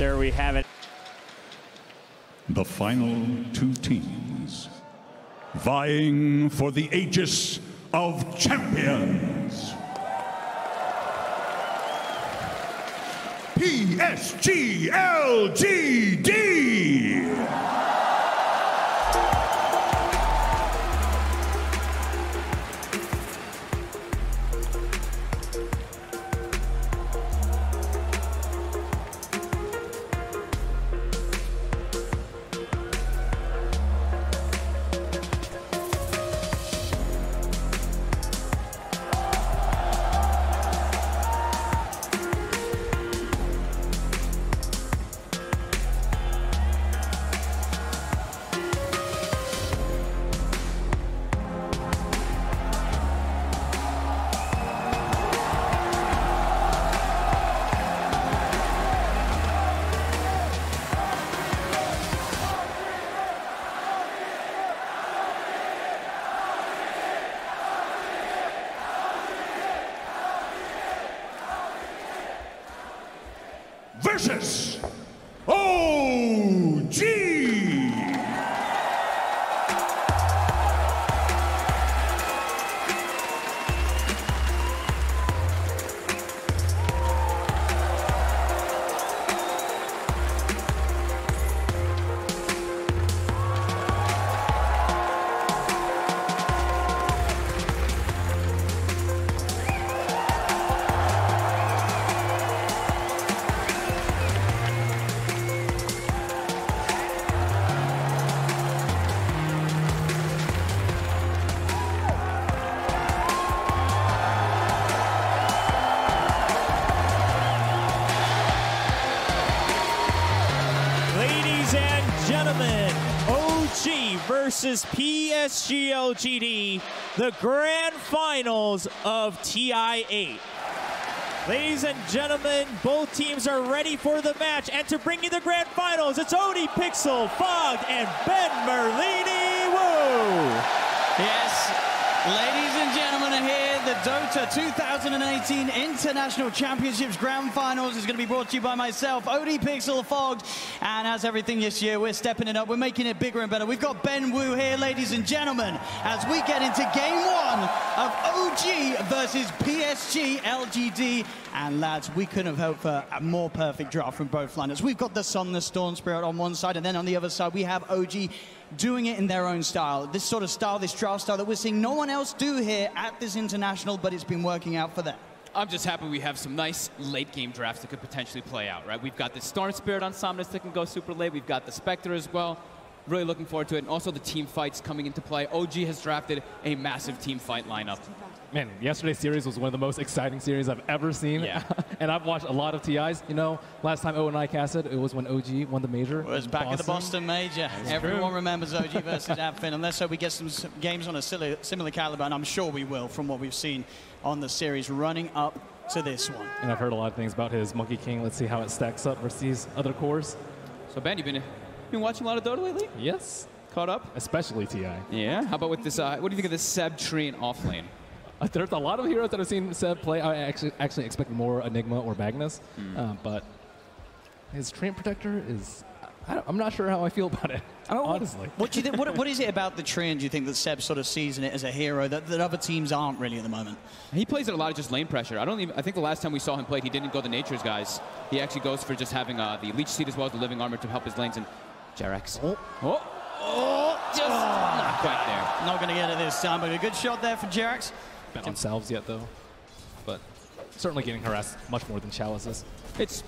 there we have it. The final two teams vying for the Aegis of Champions. PSG.LGD. Versus OG. Gentlemen, OG versus PSG.LGD, the grand finals of TI-8. Ladies and gentlemen, both teams are ready for the match, and to bring you the grand finals, it's OD Pixel, Fogged, and Ben Merlini. Woo! Yes, ladies and gentlemen, are here. The Dota 2018 International Championships Grand Finals is going to be brought to you by myself, OD Pixel, Fogged, and as everything this year, we're stepping it up. We're making it bigger and better. We've got Ben Wu here, ladies and gentlemen, as we get into Game 1 of OG versus PSG.LGD. And lads, we couldn't have hoped for a more perfect draft from both lineups. We've got the Sun, the Storm Spirit on one side, and then on the other side, we have OG doing it in their own style. This sort of style, this draft style that we're seeing no one else do here at this international, but it's been working out for them. I'm just happy we have some nice late-game drafts that could potentially play out, right? We've got the Storm Spirit on Somnus that can go super late. We've got the Spectre as well. Really looking forward to it. And also the team fights coming into play. OG has drafted a massive team fight lineup. Man, yesterday's series was one of the most exciting series I've ever seen. Yeah. And I've watched a lot of TIs. You know, last time O and I casted, it was when OG won the major. It was back at the Boston Major. Everyone remembers OG versus Adfin. And let's hope we get some games on a similar caliber, and I'm sure we will from what we've seen on the series running up to this one. And I've heard a lot of things about his Monkey King. Let's see how it stacks up versus these other cores. So Ben, you've been watching a lot of Dota lately? Yes. Caught up? Especially TI. Yeah? How about with this, what do you think of this Seb tree in offlane? There's a lot of heroes that I've seen Seb play. I actually expect more Enigma or Magnus, but his Treant Protector is... I'm not sure how I feel about it, honestly. What do you think? What is it about the Treant, do you think, that Seb sort of sees in it as a hero that other teams aren't really at the moment? He plays it a lot of just lane pressure. I think the last time we saw him play, he didn't go the Nature's guys. He actually goes for just having the Leech Seed as well as the Living Armor to help his lanes. And Jarex. Just not quite there. Not going to get it this time, but a good shot there for Jarex. Been on salves yet, though, but certainly getting harassed much more than Chalices. It's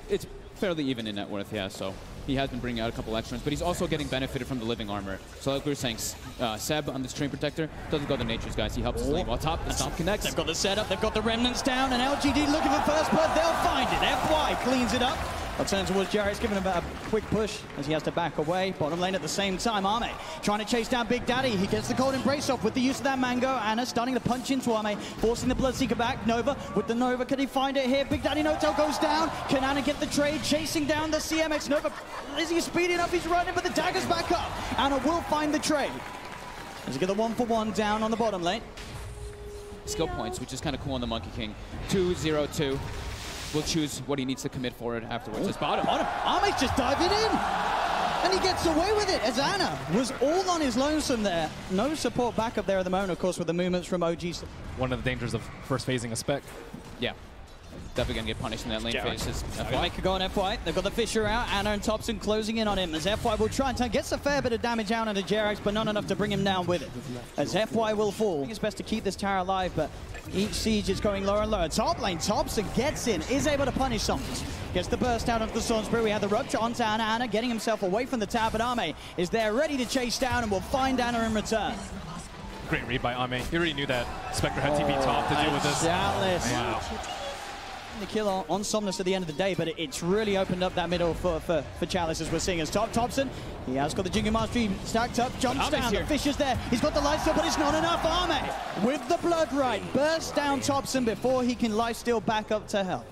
fairly even in net worth, yeah, so he has been bringing out a couple extras, but he's also getting benefited from the Living Armor. So like we were saying, Seb on this Treant Protector doesn't go to Nature's guys. He helps his lane. While top, the Stomp connects. They've got the setup, they've got the Remnants down, and LGD looking for first blood. They'll find it. FY cleans it up. I'll turn towards Jarex, giving him a quick push as he has to back away. Bottom lane at the same time. Ame trying to chase down Big Daddy. He gets the Cold Embrace off with the use of that Mango. Anna starting to punch into Ame, forcing the Bloodseeker back. Nova with the Nova. Can he find it here? Big Daddy No-Tail goes down. Can Anna get the trade? Chasing down the CMX. Nova, is he speedy enough? He's running, but the dagger's back up. Anna will find the trade. As he get the 1-for-1 down on the bottom lane. Skill points, which is kind of cool on the Monkey King. 2-0-2. will choose what he needs to commit for it afterwards. It's bottom. Ame's just diving in. And he gets away with it as Ana was all on his lonesome there. No support back up there at the moment, of course, with the movements from OG. One of the dangers of first phasing a spec. Yeah. Definitely going to get punished in that lane phase. Is FY could go on FY. They've got the Fisher out. Ana and Thompson closing in on him as FY will try and turn. Gets a fair bit of damage out onto Jerax, but not enough to bring him down with it. As FY will fall. It's best to keep this tower alive, but each siege is going lower and lower. Top lane, Thompson gets in, is able to punish something. Gets the burst out of the Stormspirit. We have the rupture onto Ana. Ana getting himself away from the tower, but Ame is there ready to chase down and will find Ana in return. Great read by Ame. He already knew that Spectre had TP top to deal with this. Chalice. Wow. The kill on Somnus at the end of the day, but it's really opened up that middle for Chalice, as we're seeing as Thompson. He has got the Jingle Mastery stacked up, jumps down, the Fisher's there. He's got the lifesteal, but it's not enough. Ame with the blood right, bursts down Thompson before he can lifesteal back up to health.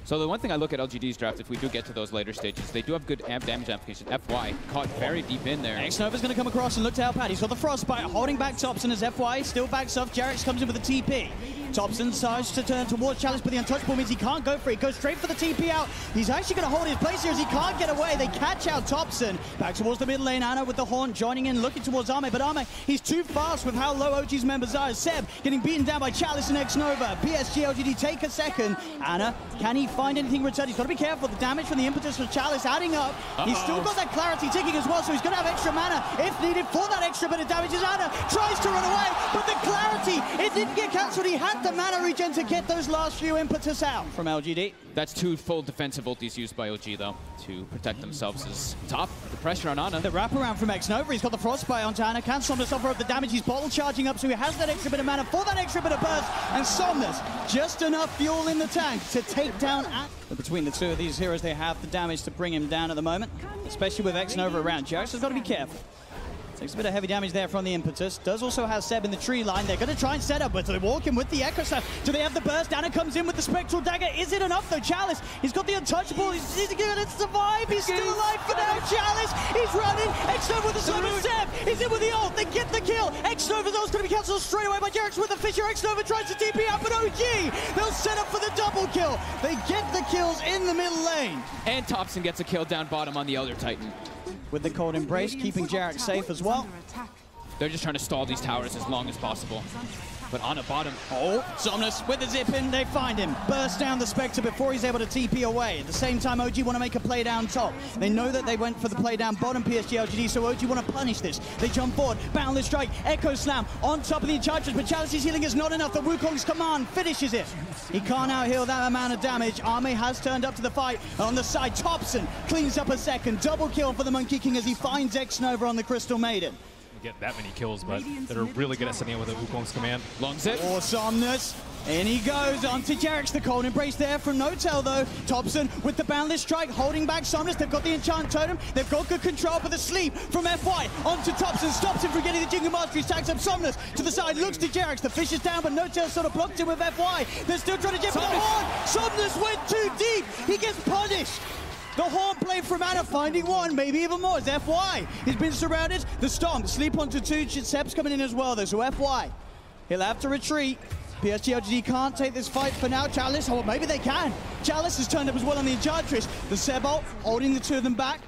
So the one thing I look at LGD's draft, if we do get to those later stages, they do have good damage application. FY caught very deep in there. X-Nova's going to come across and look to help out. He's got the Frostbite holding back Thompson as FY still backs off. Jerax comes in with the TP. Thompson decides to turn towards Chalice, but the untouchable means he can't go for it. He goes straight for the TP out. He's actually going to hold his place here as he can't get away. They catch out Thompson. Back towards the mid lane. Ana with the horn joining in, looking towards Ame, but Ame, he's too fast with how low OG's members are. Seb getting beaten down by Chalice and X-Nova. PSG.LGD take a second. Ana, can he find anything in return? He's got to be careful. The damage from the impetus from Chalice adding up. He's still got that clarity ticking as well, so he's going to have extra mana if needed for that extra bit of damage. As Ana tries to run away, but the clarity, it didn't get cancelled. He had the mana regen to get those last few impetus out from LGD. That's two full defensive ultis used by OG, though, to protect themselves. Is top. The pressure on Ana. The wraparound from X-Nova. He's got the Frostbite onto Ana. Can Somnus offer up the damage? He's bottle charging up, so he has that extra bit of mana for that extra bit of burst. And Somnus, just enough fuel in the tank to take down Ana. Between the two of these heroes, they have the damage to bring him down at the moment, especially with X-Nova around. Jerax has got to be careful. Takes a bit of heavy damage there from the impetus. Does also have Seb in the tree line. They're going to try and set up, but they're walking with the Echo Staff. Do they have the burst? Ana comes in with the Spectral Dagger. Is it enough, though? Chalice, he's got the Untouchable. He's going to survive. He's still alive for now. Chalice, he's running. X-Nova with the Summon. Seb, he's in with the ult. They get the kill. X-Nova's ult's going to be cancelled straight away by Jerax with the Fisher. X-Nova tries to TP out, but OG, they'll set up for the double kill. They get the kills in the middle lane. And Thompson gets a kill down bottom on the Elder Titan. With the Cold Embrace, keeping Jerax safe as well. They're just trying to stall these towers as long as possible. But on a bottom. Oh, Somnus with the zip in, they find him. Burst down the Spectre before he's able to TP away. At the same time, OG want to make a play down top. They know that they went for the play down bottom PSG.LGD, so OG want to punish this. They jump forward, Boundless Strike, Echo Slam on top of the Enchantress, but Chalice's healing is not enough. The Wukong's command finishes it. He can't out-heal that amount of damage. Ame has turned up to the fight. On the side, Thompson cleans up a second. Double kill for the Monkey King as he finds X-Nova on the Crystal Maiden. Get that many kills, but they're really good at setting up with the Wukong's command. Long zip. Awesomeness. In he goes onto Jerax. The Cold Embrace there from No-Tail, though. Thompson with the Boundless Strike, holding back Somnus. They've got the Enchant Totem. They've got good control, but the sleep from FY onto Thompson stops him from getting the Jingle Mastery. Stacks up Somnus to the side, looks to Jerax. The fish is down, but No-Tail sort of blocked him with FY. They're still trying to jump the horn. Somnus went too deep. He gets punished. The horn play from Ana, finding one, maybe even more. It's FY. He's been surrounded. The Stomp, sleep onto two. Seb's coming in as well, though, so FY. He'll have to retreat. PSG.LGD can't take this fight for now. Chalice, oh, maybe they can. Chalice has turned up as well on the Enchantress. The Seb ult, holding the two of them back.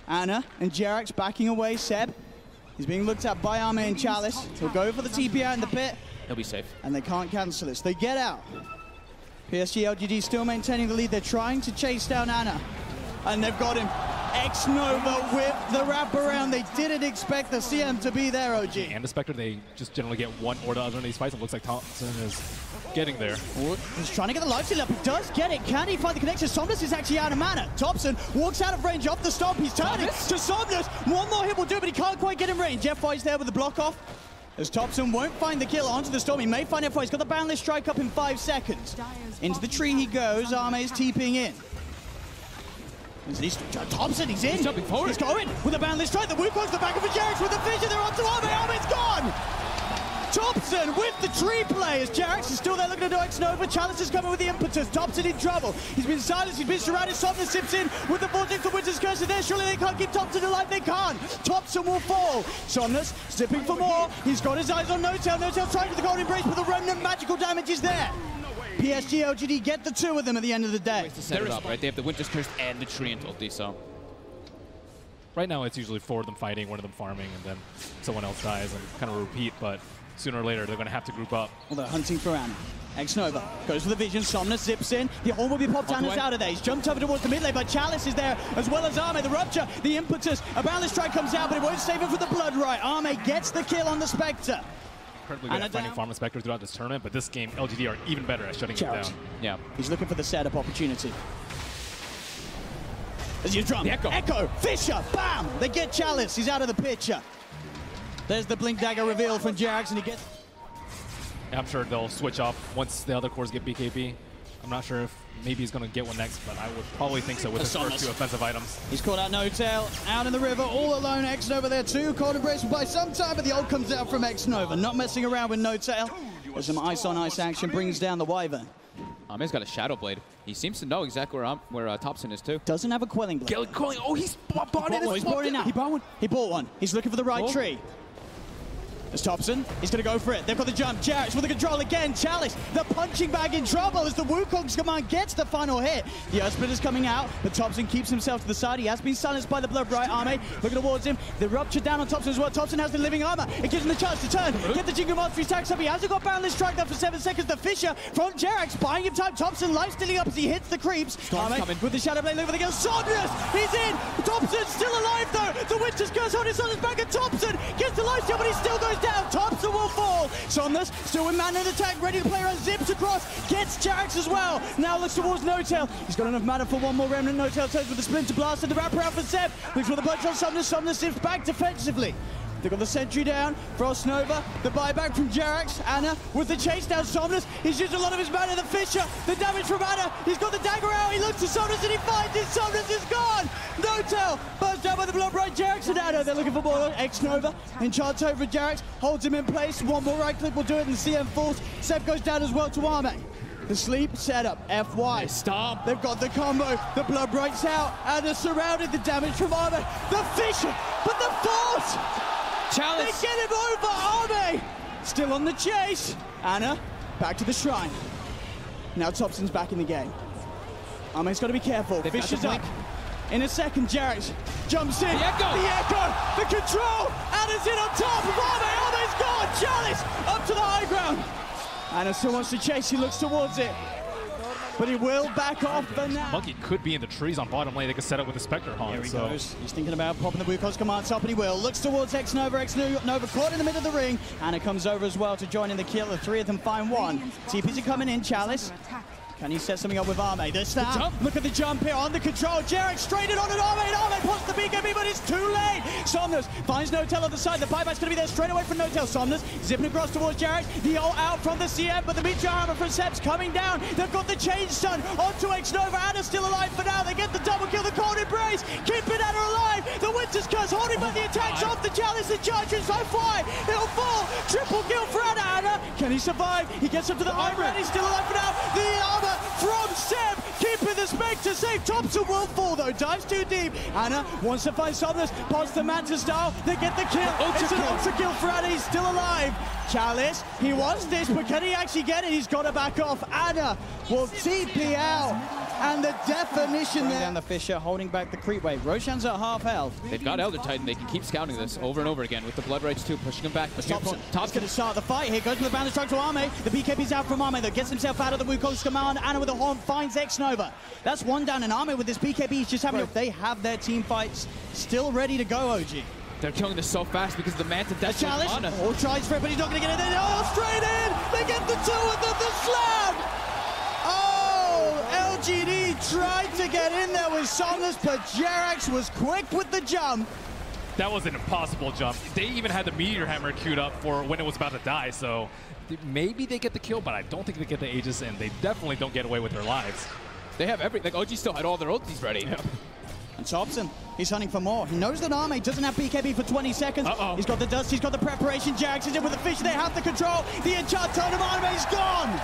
Ana and Jerax backing away. Seb, he's being looked at by Ame and Chalice. He'll go for the TP out in the pit. He'll be safe. And they can't cancel this. They get out. PSG.LGD still maintaining the lead. They're trying to chase down Ana. And they've got him. X-Nova with the wraparound. They didn't expect the CM to be there, OG. And the Spectre, they just generally get one or the other in these fights. It looks like Thompson is getting there. He's trying to get the lifesteal up. He does get it. Can he find the connection? Somnus is actually out of mana. Thompson walks out of range off the Stomp. He's turning to Somnus. One more hit will do, but he can't quite get in range. FY's there with the block off. As Thompson won't find the kill onto the Storm. He may find FY. He's got the Boundless Strike up in 5 seconds. Into the tree he goes. Ame's TPing in. Thompson, he's in. He's jumping forward. He's going with a Boundless Strike. The Wukong's the back of the Jerax with the Fisher. They're onto Ame. Ame's gone. Thompson with the tree play as Jerax is still there looking to do X-Nova. Chalice is coming with the impetus. Thompson in trouble. He's been silenced. He's been surrounded. Somnus sips in with the Vortex of Winter's Curse. There, surely they can't keep Thompson alive. They can't. Thompson will fall. Somnus sipping for more. He's got his eyes on No-Tail. No-Tail trying for the Golden Embrace, but the remnant magical damage is there. PSG.LGD get the two of them at the end of the day. To set it up, right? They have the Winter's Curse and the Treant ulti, so. Right now, it's usually four of them fighting, one of them farming, and then someone else dies and kind of repeat, but sooner or later, they're going to have to group up. Well, they're hunting for Ana. X-Nova goes for the vision. Somnus zips in. The ult will be popped. Ana's out of there. He's jumped over towards the mid lane, but Chalice is there as well as Arme. The rupture, the impetus. A boundless strike comes out, but it won't save him for the blood right. Arme gets the kill on the Spectre. Incredibly good at finding farm and Spectre throughout this tournament, but this game, LGD are even better at shutting it down. Yeah. He's looking for the setup opportunity. As you drum. Echo. Fisher. Bam! They get Chalice. He's out of the picture. There's the Blink Dagger reveal from Jax, and he gets... I'm sure they'll switch off once the other cores get BKB. I'm not sure if maybe he's going to get one next, but I would probably think so with his first two offensive items. He's caught out N0tail, out in the river, all alone. X-Nova there too, cold embrace by some time, but the ult comes out from X-Nova. Not messing around with N0tail. There's some ice-on-ice action, brings down the Wyvern. Ame's got a Shadow Blade. He seems to know exactly where Thompson is too. Doesn't have a Quelling Blade. Oh, he's bought it. He's bought it now. He bought one. He bought one. He's looking for the right tree. There's Thompson. He's going to go for it. They've got the jump. Jarrett's with the control again. Chalice, the punching bag in trouble as the Wukong's command gets the final hit. The Earth Splitter's coming out, but Thompson keeps himself to the side. He has been silenced by the blood right. Arme looking towards him. The rupture down on Thompson as well. Thompson has the living armor. It gives him the chance to turn. Get the Jingle Monster. He stacks up. He hasn't got boundless strike there for 7 seconds. The Fisher from Jarrett's buying him time. Thompson life stealing up as he hits the creeps. Arme with the Shadow Blade looking for the kill. Saunders, he's in. Thompson's still alive though. The Winter's Curse on his back, and Thompson gets the life steal, but he still goes down. Thompson will fall. Somnus still with man in attack, ready to play around, zips across, gets Jax as well. Now looks towards N0tail. He's got enough mana for one more remnant. N0tail turns with the Splinter Blast and the wrap around for Zeb. Looks for the Bloodshot Somnus. Somnus zips back defensively. They've got the sentry down, Frost Nova, the buyback from Jarax, Ana with the chase down Somnus. He's used a lot of his mana, the Fisher, the damage from Ana. He's got the dagger out, he looks to Somnus and he finds it. Somnus is gone. N0tail burst down by the blood right, Jarax and Ana. They're looking for more. X-Nova enchants over Jarax, holds him in place. One more right click will do it and CM falls. Seb goes down as well to Arme. The sleep setup, FY. Stop. They've got the combo. The blood breaks out. Ana surrounded, the damage from Arme. The Fisher, but the force. Chalice. They get him over, Arme! Still on the chase. Ana, back to the shrine. Now Thompson's back in the game. Arme's got to be careful. Fisher's up. In a second, Jarrett jumps in. The echo! The control! Ana's in on top of Arme! Arme's gone! Chalice up to the high ground. Ana still wants to chase. He looks towards it. But he will back off for now. Monkey could be in the trees on bottom lane. They could set up with the Spectre Haunt. Here he goes. He's thinking about popping the Wukong's command top, and he will. Looks towards X-Nova. X-Nova caught in the middle of the ring. Ana comes over as well to join in the kill. The three of them find one. TPs are coming in. Chalice. Can he set something up with Arme? The snap. Look at the jump here on the control. Jarek straight in on an Arme, and Arme pops the BKB, but it's too late. Somnus finds N0tail on the side. The buyback's going to be there straight away from N0tail. Somnus zipping across towards Jarek. The ult out from the CM, but the meteor armor from Seb's coming down. They've got the chain stun onto X-Nova. Ana's still alive for now. They get the double kill, the cold embrace. Keeping Ana alive. The Winter's Curse holding back the attacks off the Chalice. The charges so fly. He'll fall. Triple kill for Ana. Ana, can he survive? He gets up to the high ground. He's still alive for now. The armor from Seb, keeping the Spectre safe. Thompson will fall though, dives too deep. Ana wants to find Somnus, past the Manta style. They get the kill. It's an ultra kill for Ana. He's still alive. Chalice, he wants this, but can he actually get it? He's got to back off. Ana will TP out. And the definition there. Down the Fisher, holding back the creep wave. Roshan's at half health. They've got Elder Titan. They can keep scouting this over and over again with the Blood Rights too, pushing him back. Thompson's going to start the fight here. Goes to the boundary strike to Arme. The BKB's out from Arme, though. Gets himself out of the Wukong's command. Ana with a horn finds X-Nova. That's one down, and Arme with this BKB. He's just having They have their team fights still ready to go, OG. They're killing this so fast because the Manta Death Chalice. All tries for it, but he's not going to get it. Oh, straight in. They get the two of them. The slam. Oh, LGD tried to get in there with Somnus, but Jarax was quick with the jump. That was an impossible jump. They even had the Meteor Hammer queued up for when it was about to die, so maybe they get the kill, but I don't think they get the Aegis, and they definitely don't get away with their lives. They have everything. Like, OG still had all their ultis ready. Yeah. And Thompson, he's hunting for more. He knows that Arme doesn't have BKB for 20 seconds. He's got the dust, he's got the preparation. Jarax is in with the fish. They have the control. The enchant totem, Arme's gone.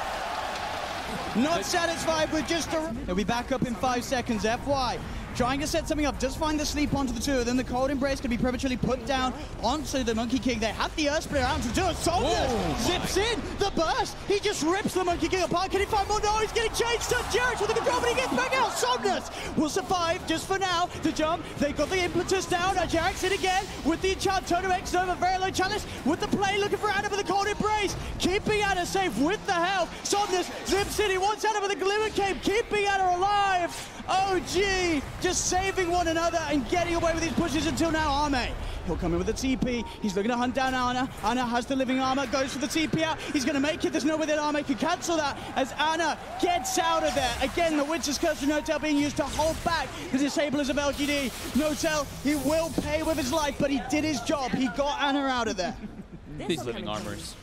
Not satisfied with just a... He'll be back up in 5 seconds. FY trying to set something up, just find the sleep onto the two of them. The cold embrace can be prematurely put down onto the Monkey King. They have the Earth Splitter out to do it. Somnus zips in, the burst, he just rips the Monkey King apart. Can he find more? No, he's getting changed to Jarex with the control, but he gets back out. Somnus will survive just for now. The jump, they got the impetus down. Jarex in again with the enchant. Totem X Nova, very low challenge with the play, looking for Ana for the cold embrace. Keeping Ana safe with the health. Somnus zips in, he wants Ana with the glimmer cape, keeping Ana alive. OG just saving one another and getting away with these pushes until now. Arme, he'll come in with the TP. He's looking to hunt down Ana. Ana has the living armor, goes for the TP out. He's going to make it. There's no way that Arme can cancel that as Ana gets out of there. Again, the Winter's Curse of Notel being used to hold back the disablers of LGD. Notel, he will pay with his life, but he did his job. He got Ana out of there. These living armors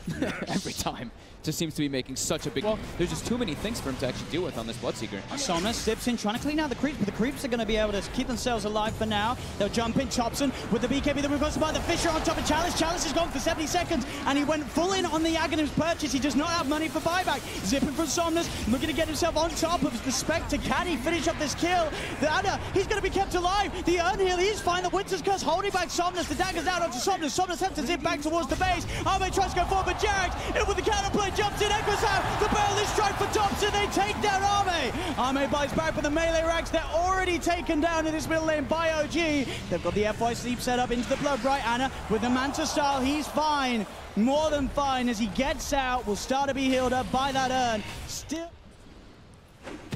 every time just seems to be making such a big... Well, there's just too many things for him to actually deal with on this Bloodseeker. Somnus zips in, trying to clean out the creeps, but the creeps are going to be able to keep themselves alive for now. They'll jump in. Thompson with the BKB that requested by the Fisher on top of Chalice. Chalice is gone for 70 seconds, and he went full in on the Aghanim's purchase. He does not have money for buyback. Zipping from Somnus, looking to get himself on top of the Spectre. Can he finish up this kill? The Ana, he's going to be kept alive. The Urn Heal, he's fine. The Winter's Curse holding back Somnus. The dagger's out onto Somnus. Somnus has to zip back towards the base. Arme tries to go forward, but Jarex in with the counterplay, jumps in, echoes out. The barrel strike for Thompson. They take down Arme. Arme bites back for the melee racks. They're already taken down in this middle lane by OG. They've got the FY sleep set up into the blood right. Ana with the Manta style. He's fine. More than fine as he gets out. Will start to be healed up by that urn. Still.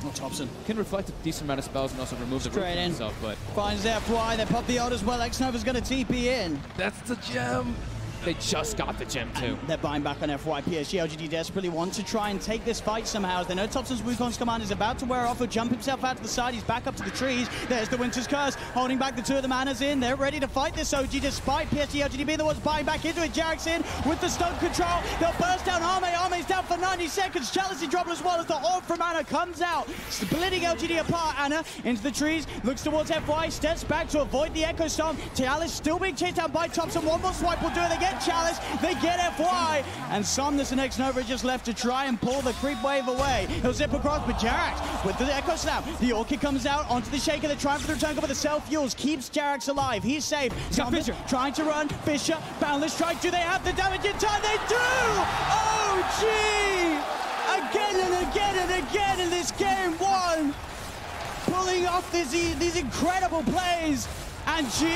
Oh, Thompson can reflect a decent amount of spells and also remove the straight in himself, but finds FY. They pop the ult as well. X-Nova's going to TP in. That's the gem. They just got the gem too. They're buying back on FY. PSG.LGD desperately want to try and take this fight somehow. As they know Thompson's Wukong's command is about to wear off. He'll jump himself out to the side. He's back up to the trees. There's the Winter's Curse holding back the two of the Manas in. They're ready to fight this OG despite PSG.LGD being the ones buying back into it. Jarex in with the stun control. They'll burst down Arme. Arme's down for 90 seconds. Chalice in trouble as well as the orb from Ana comes out, splitting LGD apart. Ana into the trees, looks towards FY, steps back to avoid the Echo Storm. Chalice still being chased down by Thompson. One more swipe will do it. They get Chalice. They get FY, and Somnus and X-Nova just left to try and pull the creep wave away. He'll zip across, but Jarex with the Echo Snap. The Orchid comes out onto the Shaker. They're trying for the return, but the self-fuels keeps Jarex alive. He's safe. Somnus trying to run. Fisher, Boundless Strike. Do they have the damage in time? They do! OG! Again and again and again in this game one. Pulling off these incredible plays. And GG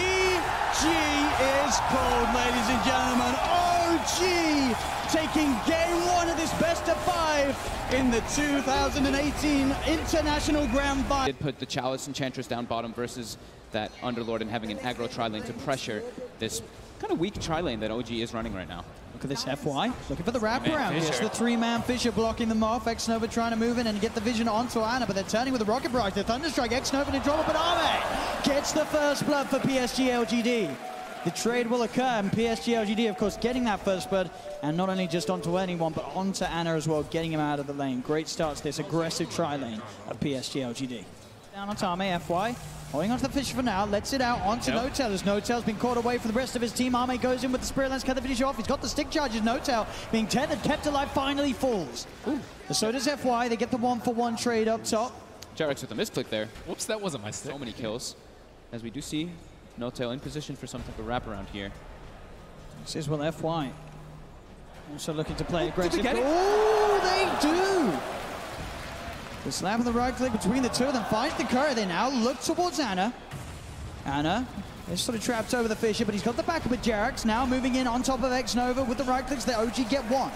is called, ladies and gentlemen. OG taking game one of this best of 5 in the 2018 International Grand Final. Did put the Chalice Enchantress down bottom versus that Underlord and having an aggro tri-lane to pressure this kind of weak tri-lane that OG is running right now. Look at this FY, looking for the wraparound. It's the 3-man Fisher blocking them off. X-Nova trying to move in and get the vision onto Ana, but they're turning with the Rocket Barrage. The Thunderstrike, X-Nova and drop, but Arme gets the first blood for PSG.LGD. The trade will occur, and PSG.LGD, of course, getting that first blood, and not only just onto anyone, but onto Ana as well, getting him out of the lane. Great start to this aggressive tri-lane of PSG.LGD. Down onto Arme, FY. Holding onto the Fisher for now, lets it out onto Notel as Notel's been caught away from the rest of his team. Arme goes in with the Spirit Lance, cut the finish off. He's got the stick charges. Notel being tethered, kept alive, finally falls. Ooh. So does FY. They get the 1-for-1 trade up top. Jarex with a misclick there. Whoops, that wasn't my stick. So many kills. As we do see Notel in position for some type of wraparound here. This is what FY. Also looking to play aggressive. Oh, they do! The slap of the right click between the two of them finds the curry. They now look towards Ana. Ana is sort of trapped over the Fisher, but he's got the backup with Jarex. Now moving in on top of X-Nova with the right clicks. The OG get one.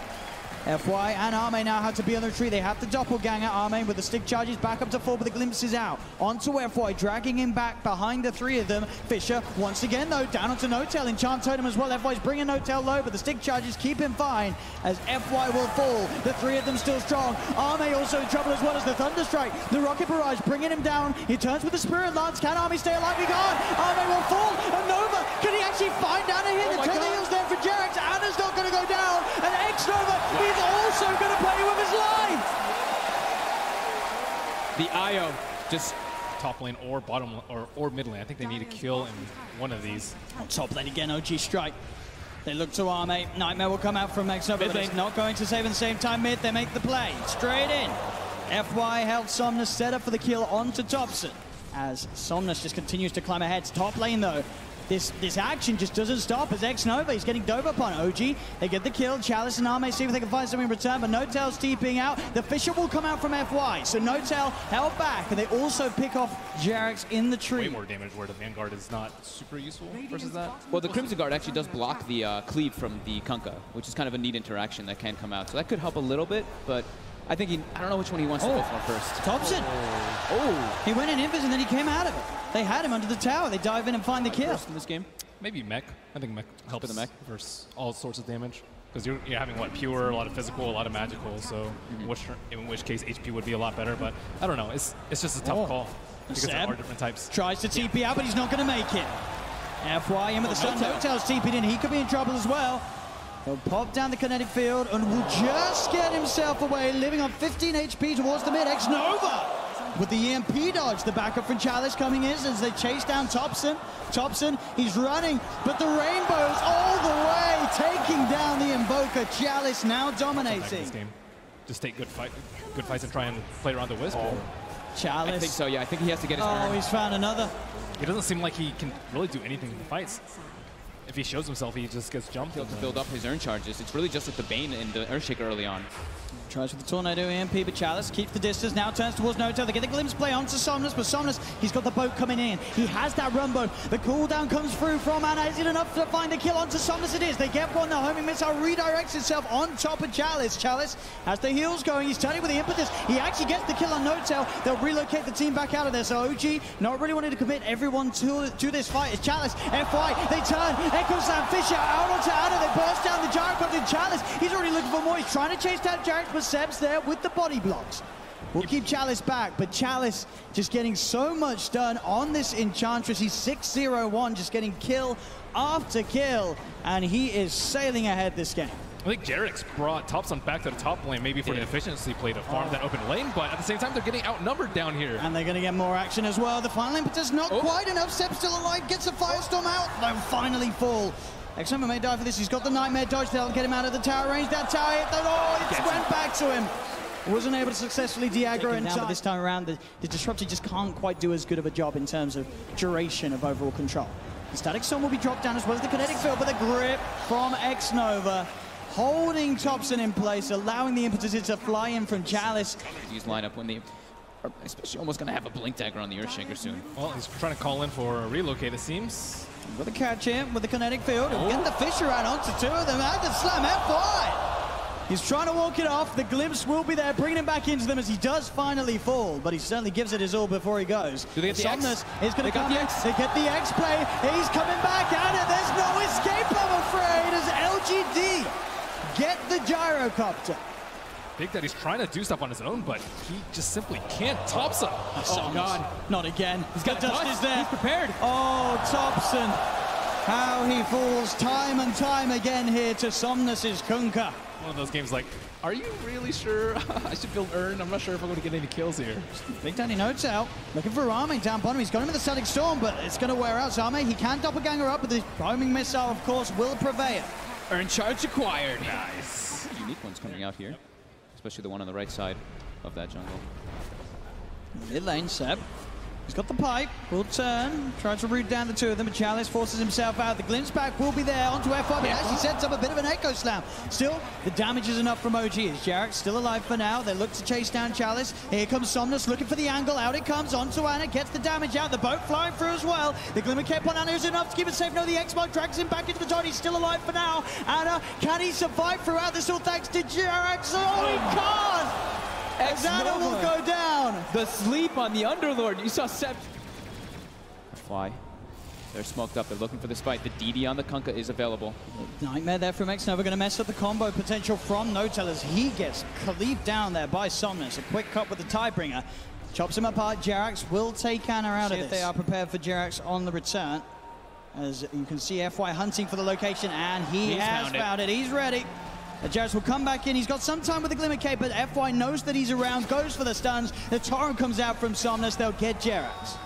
FY and Arme now have to be on the tree. They have the doppelganger. Arme with the stick charges back up to 4, but the glimpse is out. Onto FY, dragging him back behind the 3 of them. Fisher once again though, down onto Notel. Enchant Totem as well. FY's bringing Notel low, but the stick charges keep him fine as FY will fall. The 3 of them still strong. Arme also in trouble as well as the Thunderstrike. The Rocket Barrage bringing him down. He turns with the Spirit Lance. Can Arme stay alive? He can't. Arme will fall. And Nova, can he actually find Ana here? The turn heals there for Jarex. Ana's not going to go down. And X-Nova, he's also going to play with his life. The IO just top lane or bottom or mid lane. I think they need a kill in one of these. On top lane again, OG strike. They look to Arme. Nightmare will come out from X-Nova, but it's not going to save at the same time. Mid, they make the play. Straight in. FY held Somnus set up for the kill onto Thompson. as Somnus just continues to climb ahead. Top lane, though. This action just doesn't stop as X-Nova, he's getting dove upon OG. They get the kill. Chalice and Arme see if they can find something in return, but Notel's TPing out. The Fisher will come out from FY, so Notel held back, and they also pick off Jerax in the tree. Way more damage where the Vanguard is not super useful versus that. Well, the Crimson Guard actually does block the cleave from the Kunkka, which is kind of a neat interaction that can come out. So that could help a little bit, but I think I don't know which one he wants to go for first. Thompson. Oh. He went in invis and then he came out of it. They had him under the tower. They dive in and find the kill. In this game? Maybe mech. I think mech helps the mech versus all sorts of damage. Because you're having, what, pure, a lot of physical, a lot of magical. So in which case HP would be a lot better. But I don't know. It's just a tough call. Because there are different types. Tries to TP out, but he's not going to make it. FY in with the Sun. Notel's TP'd in. He could be in trouble as well. He'll pop down the kinetic field and will just get himself away, living on 15 HP towards the mid. X-Nova with the EMP dodge. The backup from Chalice coming in as they chase down Thompson. Thompson, he's running, but the Rainbows all the way, taking down the Invoker. Chalice now dominating. This game. Just take good fights and try and play around the Wisp. Chalice. I think so, yeah. I think he has to get his turn. Oh, he's found another. It doesn't seem like he can really do anything in the fights. If he shows himself, he just gets jumped. He'll have to build up his urn charges. It's really just with the Bane and the Earthshaker early on. Tries with the Tornado EMP, but Chalice keeps the distance, now turns towards Notel. They get the glimpse play onto Somnus, but Somnus, he's got the boat coming in. He has that Rumbo. The cooldown comes through from Anna. Is it enough to find the kill onto Somnus? It is. They get one. The homing missile redirects itself on top of Chalice. Chalice has the heals going. He's turning with the impetus. He actually gets the kill on Notel. They'll relocate the team back out of there. So OG not really wanting to commit everyone to this fight. It's Chalice, FY, they turn. Echo Slam, Fisher out onto Anna. They burst down the Jarek onto Chalice. He's already looking for more. He's trying to chase down Jarek, but Seb's there with the body blocks. We'll keep Chalice back, but Chalice just getting so much done on this Enchantress. He's 6-0-1, just getting kill after kill, and he is sailing ahead this game. I think Jarek's brought Thompson back to the top lane, maybe for the efficiency play to farm that open lane, but at the same time, they're getting outnumbered down here. And they're going to get more action as well. The final impetus not quite enough. Seb still alive, gets a Firestorm out. They'll finally fall. X-Nova may die for this. He's got the Nightmare dodge. They'll get him out of the tower range. That tower hit. It went back to him. Wasn't able to successfully de-aggro in time. But this time around, the Disruptor just can't quite do as good of a job in terms of duration of overall control. The Static Storm will be dropped down as well as the Kinetic Field, but the grip from X-Nova holding Thompson in place, allowing the impetus to fly in from Chalice. Use lineup when they are especially almost going to have a Blink Dagger on the Earthshaker soon. Well, he's trying to call in for a relocate, it seems. With a catch in, with the Kinetic Field, and get the Fisher out onto two of them, and the Slam FY. He's trying to walk it off. The glimpse will be there, bringing him back into them as he does finally fall, but he certainly gives it his all before he goes. Do they get the Somnus X? is going to come the in. X? They get the X play. He's coming back at it. There's no escape, I'm afraid, as LGD get the gyrocopter. Big Daddy's trying to do stuff on his own, but he just simply can't. Thompson. Oh, God. Not again. He's got the dust is there. He's prepared. Oh, Thompson. How he falls time and time again here to Somnus's Kunkka. One of those games like, are you really sure I should build Urn? I'm not sure if I'm going to get any kills here. Big Daddy notes out. Looking for Arme down bottom. He's got him in the Static Storm, but it's going to wear out. So Arme, he can doppelganger up, but the homing missile, of course, will prevail. Urn charge acquired. Nice. Unique ones coming out here, especially the one on the right side of that jungle. Mid lane, Seb. He's got the pipe, will turn, tries to root down the two of them, but Chalice forces himself out. The glimpse back will be there onto FY, but actually sets up a bit of an Echo Slam. Still, the damage is enough from OG. As Jarek still alive for now. They look to chase down Chalice. Here comes Somnus looking for the angle. Out it comes onto Anna, gets the damage out. The boat flying through as well. The Glimmer Cape on Anna is enough to keep it safe. No, the X-Mark drags him back into the dot. He's still alive for now. Anna, can he survive throughout this all thanks to Jarek? Oh, he can't! As Anna will go down. The sleep on the Underlord. You saw Seb. Fly. They're smoked up. They're looking for this fight. The DD on the Kunkka is available. Nightmare there from X-Nova. Going to mess up the combo potential from Notel as he gets cleaved down there by Somnus. A quick cut with the Tidebringer. Chops him apart. Jerax will take Anna out of this. If they are prepared for Jerax on the return. As you can see, FY hunting for the location, and he has found it. He's ready. Jerax will come back in. He's got some time with the Glimmer Cape, but FY knows that he's around, goes for the stuns. The Torrent comes out from Somnus. They'll get Jerax.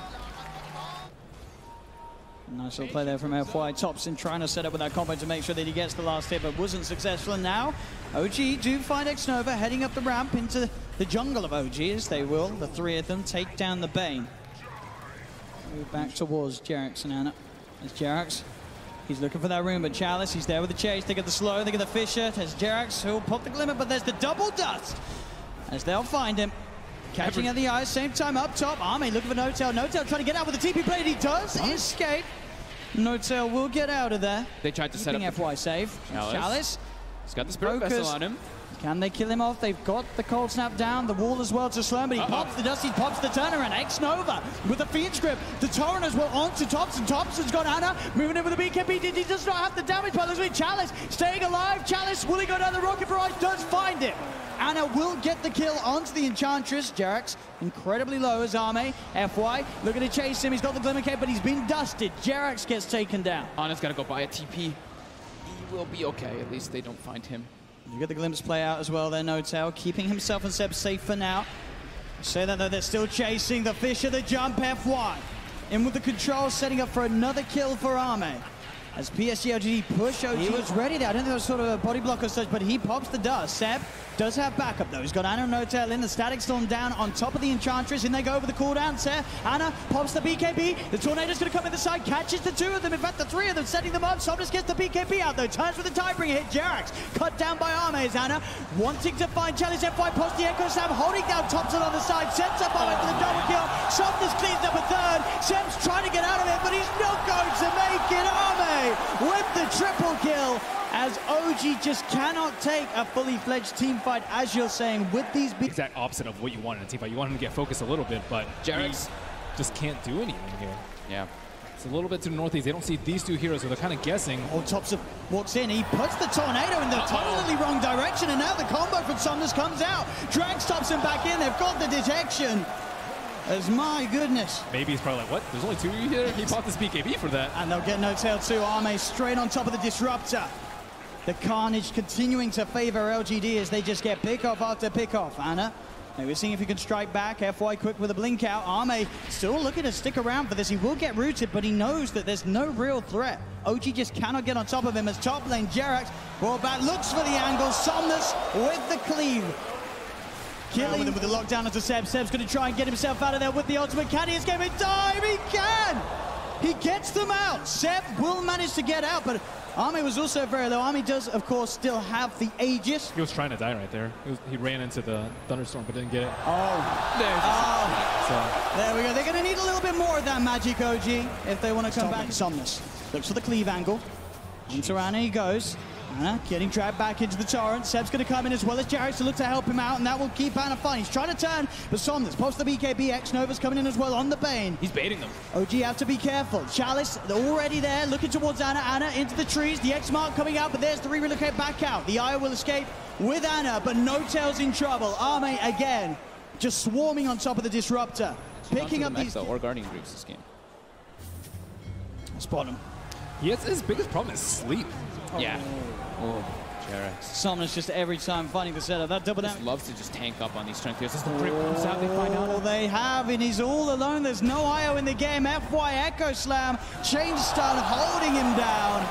Nice little play there from FY. Thompson trying to set up with that combo to make sure that he gets the last hit, but wasn't successful. And now, OG do find X-Nova heading up the ramp into the jungle of OG, as they will, the three of them, take down the Bane. Move back towards Jerax and Ana. There's Jerax. He's looking for that room, but Chalice, he's there with the chase. They get the slow, they get the Fisher. There's Jerax, who'll pop the glimmer, but there's the double dust. As they'll find him. Catching at the eye, same time up top. Arme looking for No-Tail. No-Tail trying to get out with the TP blade. He does escape. No-Tail will get out of there. They tried to set up FY safe. Chalice. He's got the Spirit Vessel on him. Can they kill him off? They've got the cold snap down, the wall as well to slow him, but he pops the dust, he pops the turnaround. X-Nova with the Fiend's Grip. The Torrent as well onto Thompson. Thompson's got Ana, moving in with the BKB. He does not have the damage, but looks like Chalice staying alive. Chalice, will he go down the rocket barrage? Does find it. Ana will get the kill onto the Enchantress. Jerax incredibly low as Arme. FY looking to chase him. He's got the Glimmer Cape, but he's been dusted. Jerax gets taken down. Ana's got to go buy a TP. He will be okay. At least they don't find him. You get the glimpse play out as well there, No-Tail, keeping himself and Seb safe for now. Say that though, they're still chasing the Fisher, the jump, FY. In with the control, setting up for another kill for Arme. As PSG.LGD push OG. He was ready there. I don't think there was sort of a body block or such, but he pops the dust. Seb does have backup though. He's got Ana and No-Tail in, the Static Storm down on top of the Enchantress, and they go over the cooldown. Seb, Ana pops the BKB. The Tornado's going to come in the side, catches the two of them. In fact, the three of them, setting them up. Somnus gets the BKB out though. Turns with the Tidebringer, hit Jerax. Cut down by Arme as Ana wanting to find Chalice. FY posts the Echo Slam, holding down Thompson on the side. Sets up Arme for the double kill. Somnus cleans up a third. Seb's trying to get out of it, but he's not going to make it. Arme with the triple kill, as OG just cannot take a fully fledged team fight, as you're saying, with these big... Exact opposite of what you want in a team fight. You want him to get focused a little bit, but Jerax just can't do anything here. Yeah. It's a little bit to the northeast. They don't see these two heroes, so they're kind of guessing. Oh, Thompson walks in. He puts the Tornado in the totally wrong direction, and now the combo from Somnus comes out. Drags Thompson back in. They've got the detection. As my goodness. Maybe he's probably like, what? There's only two of you here? He bought this BKB for that. And they'll get No-Tail too. Arme straight on top of the Disruptor. The carnage continuing to favor LGD as they just get pick-off after pick-off. Ana, we're seeing if he can strike back. FY quick with a blink out. Arme still looking to stick around for this. He will get rooted, but he knows that there's no real threat. OG just cannot get on top of him as top lane Jerax brought back, looks for the angle. Somnus with the cleave. Killing him with the lockdown onto Seb. Seb's going to try and get himself out of there with the ultimate. Can he escape in time? He can! He gets them out. Seb will manage to get out, but Arme was also very low. Arme does, of course, still have the Aegis. He was trying to die right there. He ran into the Thunderstorm, but didn't get it. There we go. They're going to need a little bit more of that magic, OG, if they want to come back. Somnus looks for the cleave angle. Into Ana he goes. Ana getting dragged back into the Torrent. Seb's going to come in as well as Jerax to look to help him out, and that will keep Ana fine. He's trying to turn, but Somnus posts the BKB. X-Nova's coming in as well on the Bane. He's baiting them. OG have to be careful. Chalice already there, looking towards Ana. Ana into the trees. The X-Mark coming out, but there's the re-relocate back out. The Eye will escape with Ana, but No-Tail's in trouble. Arme again, just swarming on top of the Disruptor. Picking up these... or Guardian Greaves this game. Spot him. Yes, his biggest problem is sleep. Yeah. Oh, Jerax. Somnus just every time finding the setup. That double down. Loves to just tank up on these strength heroes. As the break comes out, they find out. Oh, they have, and he's all alone. There's no IO in the game. FY Echo Slam. Change stun, holding him down.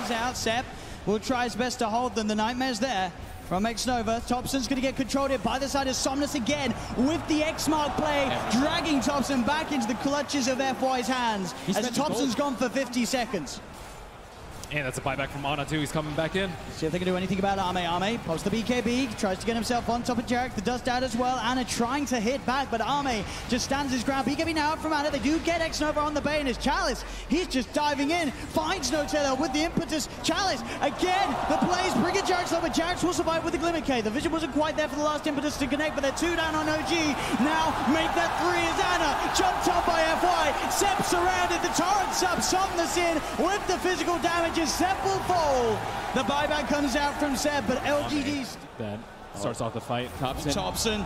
He's out. Sep will try his best to hold them. The Nightmare's there from X-Nova. Thompson's going to get controlled here by the side of Somnus again with the X-Mark play, dragging Thompson back into the clutches of FY's hands as Thompson's gone for 50 seconds. And that's a buyback from Ana too. He's coming back in. See if they can do anything about Arme. Arme posts the BKB, tries to get himself on top of Jerax. The dust out as well. Ana trying to hit back, but Arme just stands his ground. BKB now out from Ana. They do get X-Nova on the Bane as Chalice. He's just diving in, finds No-Tail with the impetus. Chalice again. The plays bringing Jerax low, but Jerax will survive with the Glimmer K. The vision wasn't quite there for the last impetus to connect, but they're two down on OG. Now make that three as Ana jumped up by FY. Seb surrounded. The Torrent sub. Somnus in with the physical damage. Seb will fall. The buyback comes out from Seb, but LGD's... That starts off the fight. Thompson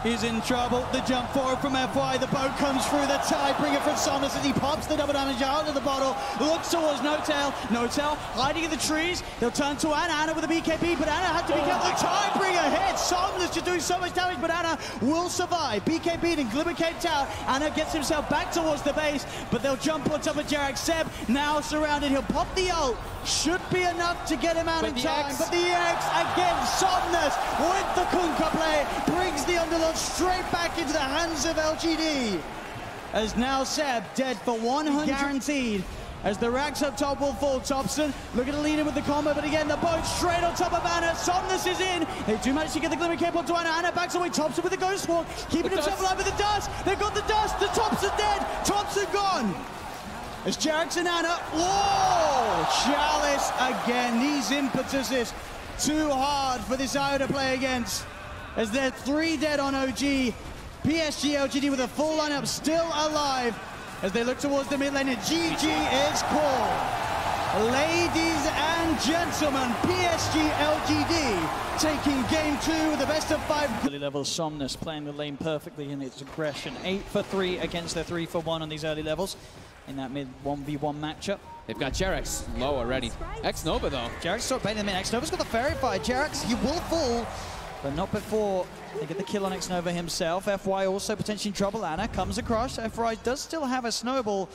is in trouble. The jump forward from FY. The boat comes through. The Tidebringer from Somnus as he pops the double damage out of the bottle. Looks towards No-Tail. No-Tail hiding in the trees. They'll turn to Ana. Ana with a BKB, but Ana had to be careful. The Tidebringer hits. Somnus just doing so much damage, but Ana will survive. BKB and Glimmer caped out. Ana gets himself back towards the base, but they'll jump on top of Jerax. Seb now surrounded. He'll pop the ult. Should be enough to get him out in time. But the X again, Somnus with the Kunkka play brings the underlord straight back into the hands of LGD. as now Seb dead for 100 guaranteed. As the racks up top will fall. Thompson looking to lead in with the combo, but again the boat straight on top of Anna. Somnus is in. They do manage to get the glimmer cape onto Anna. Anna backs away. Thompson with the ghost walk, keeping himself alive with the dust. They've got the dust. The Thompson dead. Thompson gone. As Jarex and Anna. Whoa! Chalice again. These impetuses too hard for this IO to play against. As they're 3 dead on OG. PSG.LGD with a full lineup still alive. As they look towards the mid lane, and GG is called. Ladies and gentlemen, PSG.LGD taking game 2 with the best of 5. Early level Somnus playing the lane perfectly in its aggression. 8 for 3 against their 3 for 1 on these early levels in that mid 1v1 matchup. They've got Jarex low already. X-Nova though. Jarex sort of baiting them in. X-Nova's got the fairy fire. Jarex, he will fall, but not before they get the kill on X-Nova himself. FY also potentially in trouble. Anna comes across. FY does still have a snowball,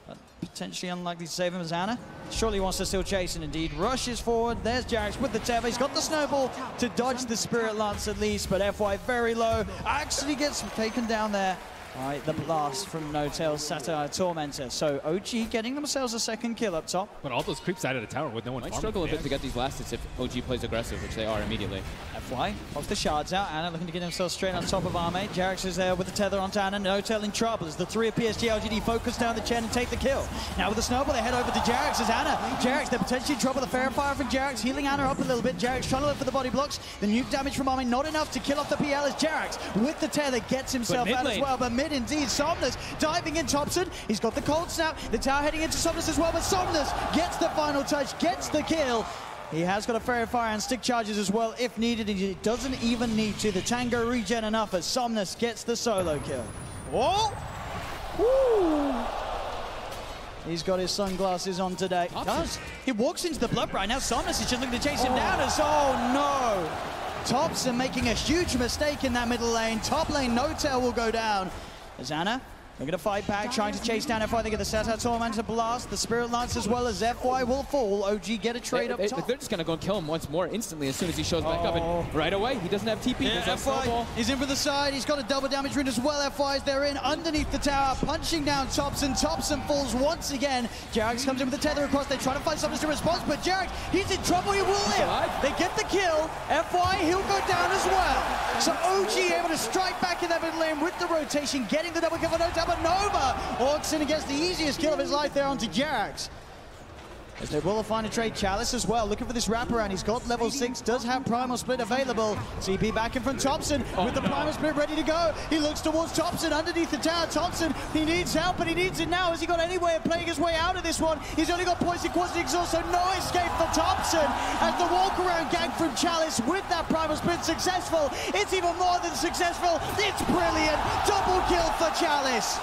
but potentially unlikely to save him as Anna surely wants to still chase, and indeed rushes forward. There's Jarex with the tether. He's got the snowball to dodge the Spirit Lance at least, but FY very low. Actually gets taken down there. All right, the blast from No-Tail's Satire Tormentor. So OG getting themselves a second kill up top. But all those creeps out of the tower with no one. Might struggle a bit to get these last hits if OG plays aggressive, which they are immediately. FY pops the shards out. Anna looking to get himself straight on top of Arme. Jarex is there with the tether onto Anna. No-Tail in trouble as the 3 of PSG.LGD focus down the Chen and take the kill. Now with the snowball, they head over to Jarex as Anna. Jarex, they're potentially in trouble. The fair fire from Jarex, healing Anna up a little bit. Jarex trying to look for the body blocks. The nuke damage from Arme, not enough to kill off the PL as Jarex with the tether gets himself out as well. But mid indeed, Somnus diving in Thompson. He's got the cold snap. The tower heading into Somnus as well, but Somnus gets the final touch, gets the kill. He has got a fairy fire and stick charges as well if needed, and he doesn't even need to. The Tango regen enough as Somnus gets the solo kill. Whoa! Woo! He's got his sunglasses on today. Does. He walks into the blood right now. Somnus is just looking to chase him down as, oh no! Thompson making a huge mistake in that middle lane. Top lane, No-Tail will go down. As Anna looking to fight back, trying to chase down FY. They get the Satire Tormentor blast, the Spirit Lance as well as FY will fall. OG get a trade up top. They're just going to go and kill him once more instantly as soon as he shows back up. And right away, he doesn't have TP. Yeah, FY is in for the side. He's got a double damage rune as well. FY is there in underneath the tower, punching down Thompson. Thompson falls once again. Jarex comes in with the tether across. They try to find something to respond, but Jarex, he's in trouble. He will live. They get the kill. FY, he'll go down as well. So OG able to strike back in that middle lane with the rotation, getting the double kill for No-Tail. But Nova walks in against the easiest kill of his life there onto Jarex. As they will find a trade. Chalice as well, looking for this wraparound. He's got level 6, does have Primal Split available. TP back in from Thompson with the Primal Split ready to go. He looks towards Thompson underneath the tower. Thompson, he needs help, but he needs it now. Has he got any way of playing his way out of this one? He's only got poison, quasi exhaust, so no escape for Thompson. As the walk around gang from Chalice with that Primal Split successful. It's even more than successful. It's brilliant. Double kill for Chalice.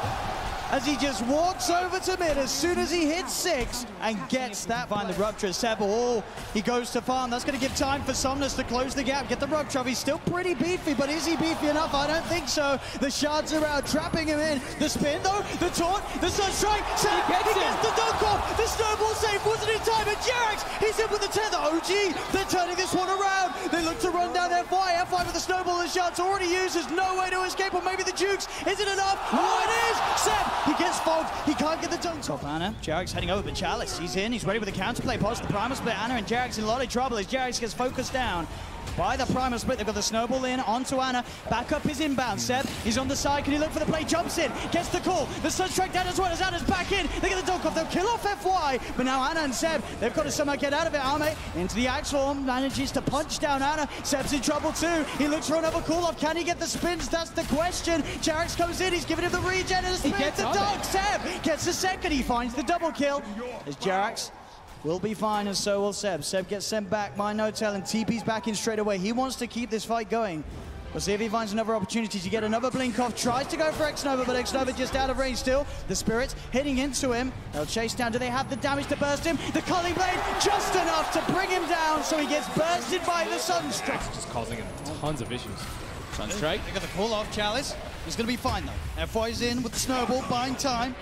As he just walks over to mid as soon as he hits 6 and gets that behind the Rupture. Seb, oh, he goes to farm. That's going to give time for Somnus to close the gap, get the Rupture. He's still pretty beefy, but is he beefy enough? I don't think so. The shards are out, trapping him in. The spin, though, the taunt, the Sunstrike. Seb, he gets the dunk off. The snowball save wasn't in time. And Jarex, he's in with the tether. OG, they're turning this one around. They look to run down FY. FY with the snowball. The shards already used. There's no way to escape, or maybe the Jukes. Is it enough? Oh, it is. Seb, he gets fogged. He can't get the dunk. Top Anna. Jarex heading over, but Chalice, he's in. He's ready with the counterplay. Post the Primal Split. Anna and Jarex in a lot of trouble as Jarex gets focused down by the Primal Split. They've got the snowball in onto Anna. Back up his inbound. Seb, he's on the side. Can he look for the play? Jumps in. Gets the call. The Sunstrike down as well as Anna's back in. They get the dunk off. They'll kill off FY. But now Anna and Seb, they've got to somehow get out of it. Arme into the Axe Form. Manages to punch down Anna. Seb's in trouble too. He looks for another call off. Can he get the spins? That's the question. Jarex comes in. He's giving him the regen and the spin. The dunk. Seb gets the second. He finds the double kill. As Jarex will be fine, and so will Seb. Seb gets sent back by No-Tail, and TP's back in straight away. He wants to keep this fight going. We'll see if he finds another opportunity to get another blink off. Tries to go for X-Nova, but X-Nova just out of range still. The Spirits hitting into him. They'll chase down. Do they have the damage to burst him? The Culling Blade just enough to bring him down, so he gets bursted by the Sunstrike. Just causing him tons of issues. Sunstrike. They got the call off Chalice. He's going to be fine though. FY's in with the snowball, buying time.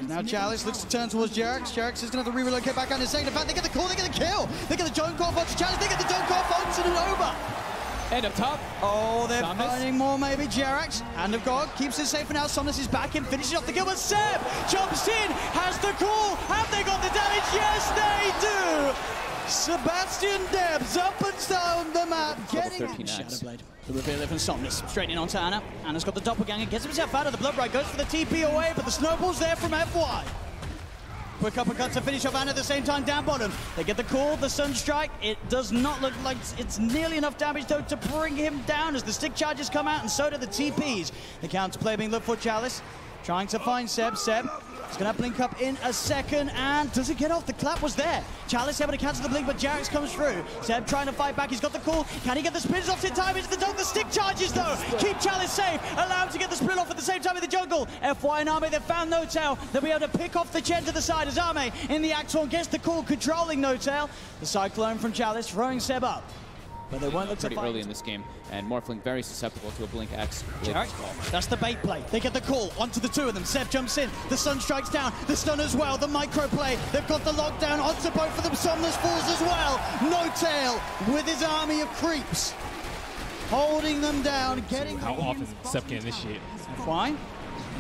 Now Chalice looks to turn towards Jarex. Jarex is going to have to re-relocate back out in a second. In fact, they get the call, they get the kill. They get the dunk off onto Chalice. They get the dunk off onto the Nova. And up top. Oh, they're Somnus. finding more maybe. Jerax, Hand of God, keeps it safe for now. Somnus is back in, finishes off the kill, but Seb jumps in, has the call. Have they got the damage? Yes, they do! Sebastian Debs up and down the map, getting Shadowblade. The reveal from Somnus, straight in onto Ana. Ana's got the doppelganger, gets himself out of the blood right, goes for the TP away, but the snowball's there from FY. Quick uppercut to finish off Ana at the same time down bottom. They get the call, the Sunstrike. It does not look like it's nearly enough damage though to bring him down as the stick charges come out and so do the TPs. The counterplay being looked for Chalice. Trying to find Seb. Seb is going to blink up in a second, and does it get off? The clap was there. Chalice able to cancel the blink, but Jerax comes through. Seb trying to fight back. He's got the call. Can he get the spins off in time? Into the dog. The stick charges, though. Keep Chalice safe. Allow him to get the sprint off at the same time in the jungle. FY and Ame, they've found No Tail. They'll be able to pick off the Chen to the side as Ame in the Axorn gets the call, controlling No Tail. The Cyclone from Chalice throwing Seb up. But they won't look to pretty early in this game, and Morphling very susceptible to a Blink X. That's the bait play. They get the call onto the two of them. Seb jumps in. The Sun strikes down. The stun as well. The micro play. They've got the lockdown onto both of them. Somnus falls as well. No Tail with his army of creeps. Holding them down. Getting how often Seb can initiate. FY.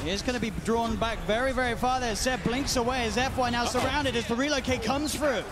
He is going to be drawn back very, very far there. Seb blinks away as FY now surrounded as the relocate comes through.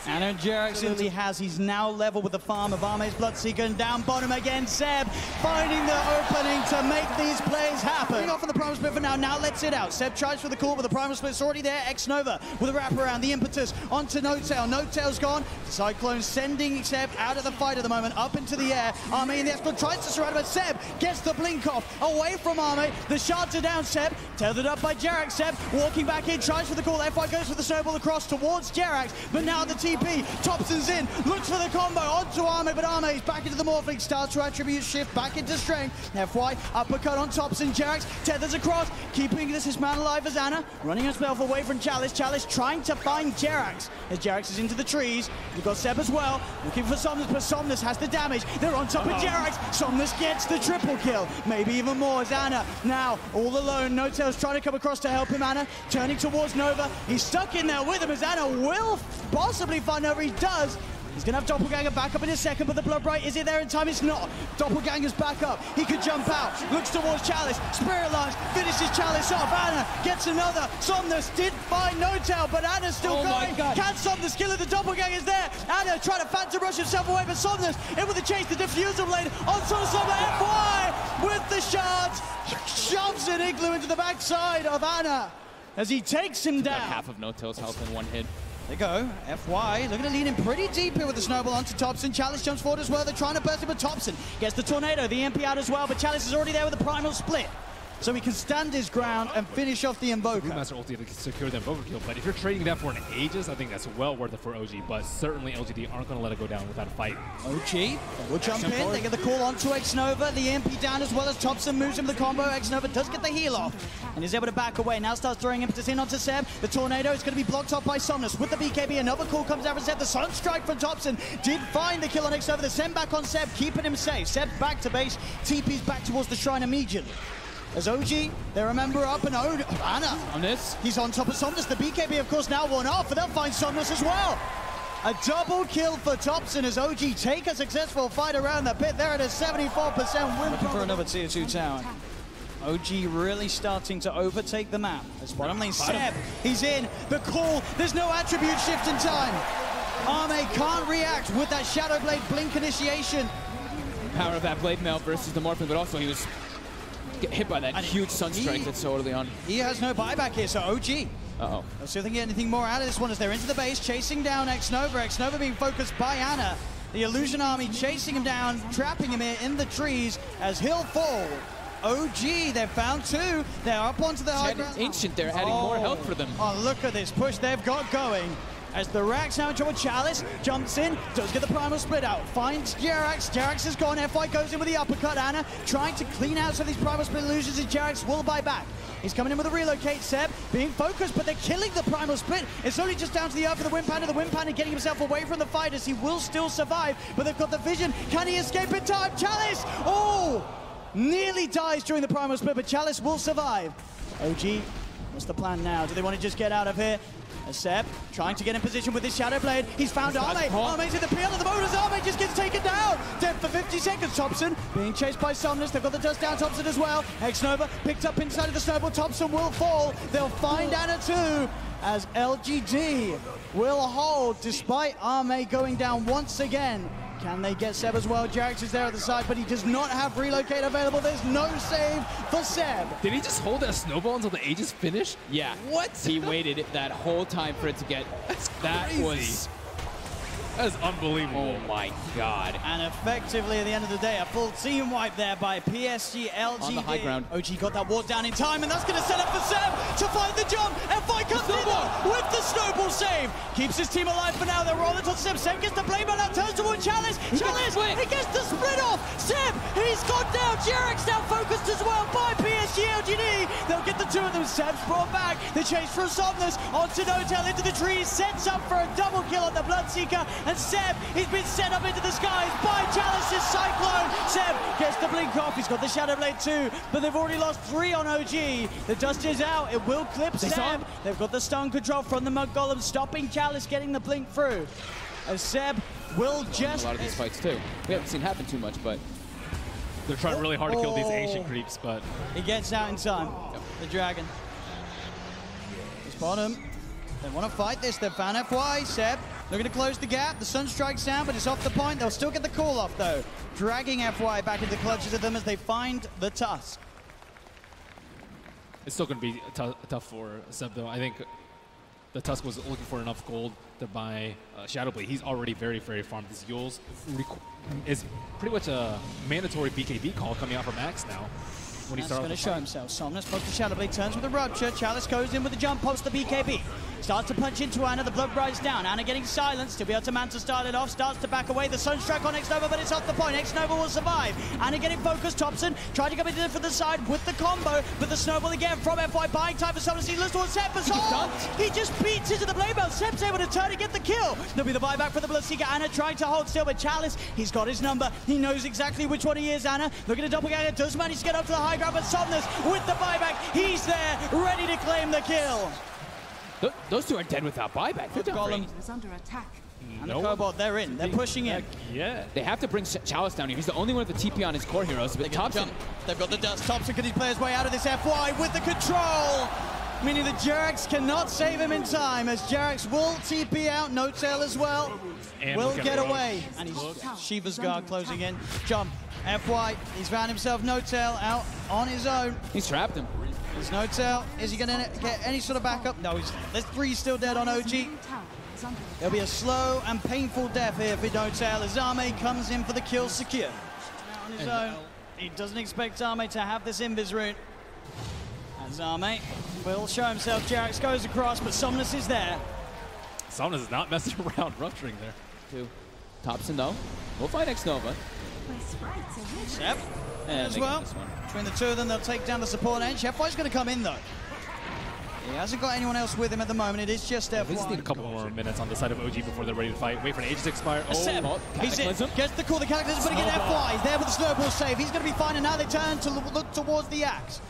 And Jerax really has, he's now level with the farm of Ame's Bloodseeker, and down bottom again, Seb finding the opening to make these plays happen. Off on the Primal Split for now, now lets it out. Seb tries for the call, but the Primal Split's already there. X-Nova with a wraparound, the impetus onto No Tail. No Tail's gone. Cyclone sending Seb out of the fight at the moment, up into the air. Ame in the X-Nova tries to surround him, but Seb gets the blink off, away from Ame. The shards are down, Seb, tethered up by Jerax. Seb walking back in, tries for the call. FY goes for the snowball across towards Jerax, but now the TP. Thompson's in, looks for the combo onto Ame, but Ame's back into the Morphling, starts to attribute shift back into strength. FY, uppercut on Thompson, Jerax tethers across, keeping this man alive as Ana, running himself away from Chalice. Chalice trying to find Jerax, as Jerax is into the trees. You've got Seb as well, looking for Somnus, but Somnus has the damage. They're on top of Jerax. Somnus gets the triple kill, maybe even more as Ana now all alone. No Tail's trying to come across to help him. Ana turning towards Nova. He's stuck in there with him as Ana will possibly find Nova. He does. He's going to have Doppelganger back up in a second, but the Blood Bright, is it there in time? It's not. Doppelganger's back up. He could jump out. Looks towards Chalice. Spirit Lance finishes Chalice off. Ana gets another. Somnus did find No Tail, but Ana's still going. Can Somnus kill it? The Doppelganger's there. Ana trying to phantom rush himself away, but Somnus in with the chase. The diffuser blade on Somnus. FY with the shards. Shoves an igloo into the backside of Ana as he takes him down. Half of No Tail's health in one hit. There you go. FY looking to lean in pretty deep here with the snowball onto Thompson. Chalice jumps forward as well. They're trying to burst him, but Thompson gets the tornado, the MP out as well, but Chalice is already there with the Primal Split. So he can stand his ground and finish off the Invoker. Master ulti to secure the Invoker kill, but if you're trading that for an Aegis, I think that's well worth it for OG, but certainly LGD aren't going to let it go down without a fight. OG will jump in, they get the call onto X-Nova, the MP down as well as Thompson moves him the combo. X-Nova does get the heal off and is able to back away. Now starts throwing impetus in onto Seb. The tornado is going to be blocked off by Somnus with the BKB. Another call comes out from Seb. The Sunstrike from Thompson did find the kill on X-Nova. The send back on Seb, keeping him safe. Seb back to base, TP's back towards the shrine immediately. As OG, they remember up and Ana. On this. He's on top of Somnus. The BKB, of course, now worn off, but they'll find Somnus as well. A double kill for Thompson as OG take a successful fight around the pit. They're at a 74% win. Looking for another tier 2 tower. OG really starting to overtake the map. As bottom lane, Seb, he's in. The call, there's no attribute shift in time. Ame can't react with that Shadow Blade blink initiation. Power of that Blade Mail versus the Morphling, but also he was get hit by that huge Sunstrike that's so early on. He has no buyback here, so OG. Uh-oh. Let's see if they can get anything more out of this one as they're into the base, chasing down X-Nova. X-Nova being focused by Ana. The Illusion Army chasing him down, trapping him here in the trees as he'll fall. OG, they've found two. They're up onto the high ground. Ancient there, adding more health for them. Oh, look at this push they've got going. As the Rax now in trouble, Chalice jumps in, does get the Primal Split out, finds Jerax. Jerax is gone, FY goes in with the uppercut. Ana trying to clean out some of these Primal Split illusions, and Jerax will buy back. He's coming in with a relocate. Seb being focused, but they're killing the Primal Split. It's only just down to the earth for the Wind Panda. The Wind Panda getting himself away from the fighters. He will still survive, but they've got the vision. Can he escape in time? Chalice! Oh! Nearly dies during the Primal Split, but Chalice will survive. OG, what's the plan now? Do they want to just get out of here? As Seb trying to get in position with this Shadow Blade. He's found Ame. Ame's in the peel of the moment as Ame just gets taken down. 50 seconds. Thompson being chased by Somnus. They've got the dust down Thompson as well. X-Nova picked up inside of the snowball. Thompson will fall. They'll find Anna too, as LGD will hold despite Arme going down once again. Can they get Seb as well? Jarex is there at the side, but he does not have relocate available. There's no save for Seb. Did he just hold that snowball until the Aegis finished? Yeah. What? He waited that whole time for it to get. That crazy. was. That is unbelievable. Oh my God. And effectively, at the end of the day, a full team wipe there by PSG.LGD. On the high ground. OG got that ward down in time, and that's going to set up for Seb to find the jump. F5 comes in with the snowball save. Keeps his team alive for now. They're rolling towards Seb. Seb gets the blade now, turns toward Chalice. Chalice, he gets the split off. Seb, he's gone down. Jarex now focused as well by PSG.LGD. They'll get the two of them. Seb's brought back. The chase from Somnus onto Notel into the trees. Sets up for a double kill on the Bloodseeker. And Seb, he's been sent up into the skies by Chalice's Cyclone. Seb gets the blink off. He's got the Shadow Blade too, but they've already lost 3 on OG. The dust is out. It will clip Seb. They've got the stun control from the Mud Golem, stopping Chalice getting the blink through. As Seb will just... A lot of these fights too. We haven't seen happen too much, but... They're trying really hard to kill these ancient creeps, but... He gets out in time. The Dragon. They spot him. They want to fight this. They've found FY. Seb looking to close the gap. The sun strikes down, but it's off the point. They'll still get the call off, though. Dragging FY back into the clutches of them as they find the Tusk. It's still going to be tough for Seb, though. I think the Tusk was looking for enough gold to buy Shadow Blade. He's already very, very farmed. This Yules is pretty much a mandatory BKB call coming out from Max now. When he's going to show himself. Somnus pops the Shadow Blade, turns with a Rupture. Chalice goes in with the jump, pops the BKB. Starts to punch into Anna, the blood rises down. Anna getting silenced, to be able to man to start it off. Starts to back away, the Sunstrike on X-Nova, but it's off the point. X-Nova will survive. Anna getting focused, Thompson tried to come in for the side with the combo, but the snowball again from FY, buying time for Somnus. He looks towards Seb, but he just beats into the blade belt. Seb's able to turn and get the kill. There'll be the buyback for the Bloodseeker. Anna trying to hold still, but Chalice, he's got his number. He knows exactly which one he is, Anna. Look at the doppelganger, does manage to get up to the high ground, but Somnus with the buyback, he's there, ready to claim the kill. Those two are dead without buyback. The Golem is under attack. And the Cobalt, they're in. They're pushing in. Yeah. They have to bring Chalice down here. He's the only one with the TP on his core heroes. But Thompson, they've got the dust. Thompson, can he play his way out of this FY with the control? Meaning that Jarex cannot save him in time, as Jarex will TP out. Notail as well. And will get away. And he's Shiva's Guard closing in. Jump. FY, he's found himself Notail out on his own. He's trapped him. There's Notail. Is he going to get any sort of backup? No, there's 3 still dead on OG. There'll be a slow and painful death here for Notail as Arme comes in for the kill secure. Now on his own, he doesn't expect Arme to have this invis rune. As Arme will show himself, Jarex goes across, but Somnus is there. Somnus is not messing around, rupturing there. Two. Thompson though, we'll find X-Nova. Seb as well. Between the two of them, they'll take down the support edge. FY's going to come in, though. He hasn't got anyone else with him at the moment. It is just FY. We just need a couple more minutes on the side of OG before they're ready to fight. Wait for an Aegis to expire. Seb, he's in. Gets the call, the Cataclysm, but again, FY. He's there with the snowball save. He's going to be fine, and now they turn to look towards the axe.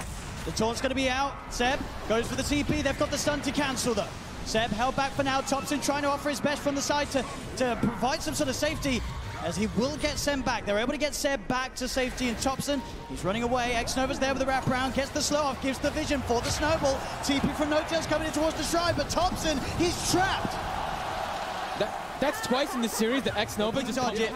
The taunt's going to be out. Seb goes for the TP. They've got the stun to cancel, though. Seb held back for now. Thompson trying to offer his best from the side to provide some sort of safety, as he will get Seb back. They're able to get Seb back to safety, and Thompson, he's running away. X-Nova's there with the wraparound, gets the slow off, gives the vision for the snowball. TP from Notail's coming in towards the shrine, but Thompson, he's trapped. That's twice in this series that X-Nova just dodge it.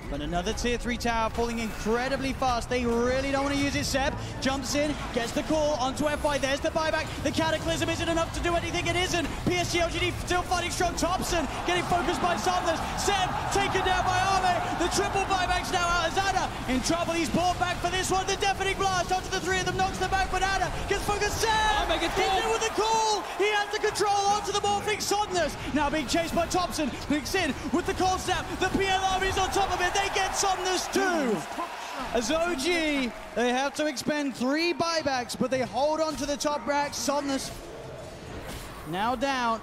But another tier 3 tower falling incredibly fast. They really don't want to use it. Seb jumps in, gets the call onto FY. There's the buyback. The Cataclysm isn't enough to do anything. It isn't. PSG.LGD still fighting strong. Thompson getting focused by Somnus. Seb taken down by Arme. The triple buyback's now out as Anna in trouble. He's brought back for this one. The deafening blast onto the 3 of them, knocks them back, but Anna gets focused. Seb he's in with the call. He has the control onto the morphing Somnus. Now being chased by Thompson. Picks in with the cold snap. The PL army's on top of it. They get Somnus too. As OG, they have to expend 3 buybacks, but they hold on to the top rack. Somnus now down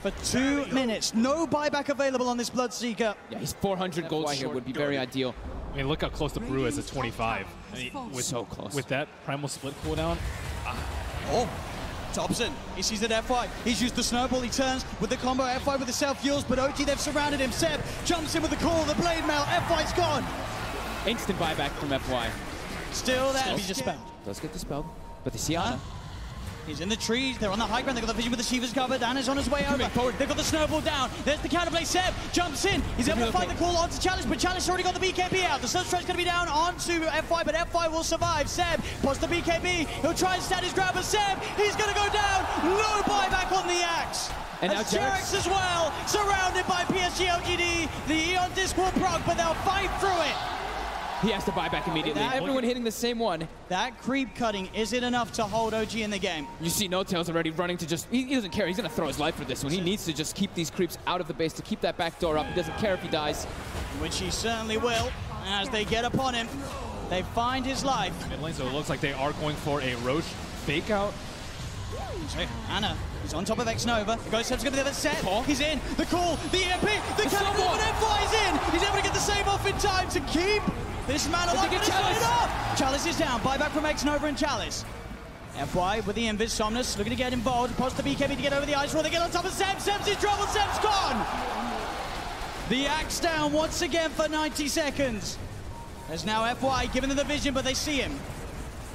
for 2 minutes. No buyback available on this Bloodseeker. Yeah, he's 400 gold here would be very ideal. I mean, look how close the Brew is at 25. I mean, so close. With that Primal Split cooldown. Thompson, he sees it FY. He's used the snowball, he turns with the combo, FY with the self-fuels, but OG, they've surrounded him. Seb jumps in with the call, the blade mail, FY's gone. Instant buyback from FY. Still there. He's dispelled. Does get dispelled, but they see Ana. He's in the trees, they're on the high ground, they've got the vision with the Shiva's covered, Ana's on his way over. They've got the snowball down, there's the counterplay, Seb jumps in, he's able to find the call onto Chalice, but Chalice already got the BKB out. The Sunstrike's going to be down onto FY, but FY will survive. Seb puts the BKB, he'll try and stand his ground, but Seb, he's going to go down, no buyback on the axe. And now Jarex as well, surrounded by PSG.LGD, the Eon Disc will proc, but they'll fight through it. He has to buy back immediately. Everyone hitting the same one. That creep cutting isn't enough to hold OG in the game. You see No Tails already running to just, he doesn't care. He's going to throw his life for this one. He needs to just keep these creeps out of the base to keep that back door up. He doesn't care if he dies. Which he certainly will. As they get upon him, they find his life. Mid lane, so it looks like they are going for a Roche fake out. So Ana is on top of X-Nova. The Ghost Seb's going to be the other set. He's in. The call, the EMP, the catapult, and FY's in. He's able to get the save off in time to keep this man alive. Chalice is down. Buyback from X-Nova and Chalice. FY with the Invis. Somnus looking to get involved. Post the BKB to get over the ice wall. They get on top of Seb. Seb's in trouble. Seb's gone. The axe down once again for 90 seconds. There's now FY giving them the vision, but they see him.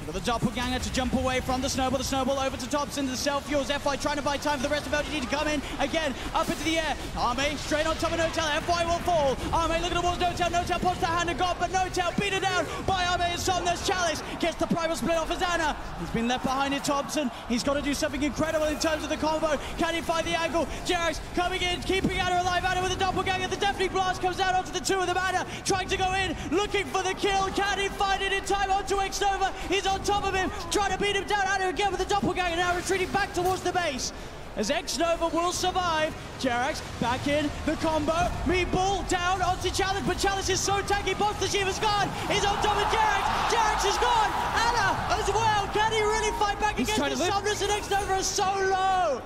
Got the doppelganger to jump away from the snowball over to Thompson, the self-fuels, FY trying to buy time for the rest of LGD to come in, again, up into the air, Arme straight on top of No-Tail, FY will fall, Arme looking towards No-Tail, No-Tail pops the hand of God, but No-Tail beat it down by Arme and Somnus. Chalice gets the primal split off as Ana. He's been left behind in Thompson, he's got to do something incredible in terms of the combo, can he find the angle? Jarex coming in, keeping Ana alive, Ana with the doppelganger, the Deafening Blast comes down onto the two of them, Ana trying to go in, looking for the kill, can he find it in time onto X-Nova? He's on top of him, trying to beat him down. Ana again with the doppelganger, now retreating back towards the base. As X-Nova will survive. Jarex back in, the combo, Meatball down onto Chalice, but Chalice is so tanky, both the Shiva's gone. He's on top of Jarex, Jarex is gone. Ana as well, can he really fight back against the Somnus, and X-Nova is so low.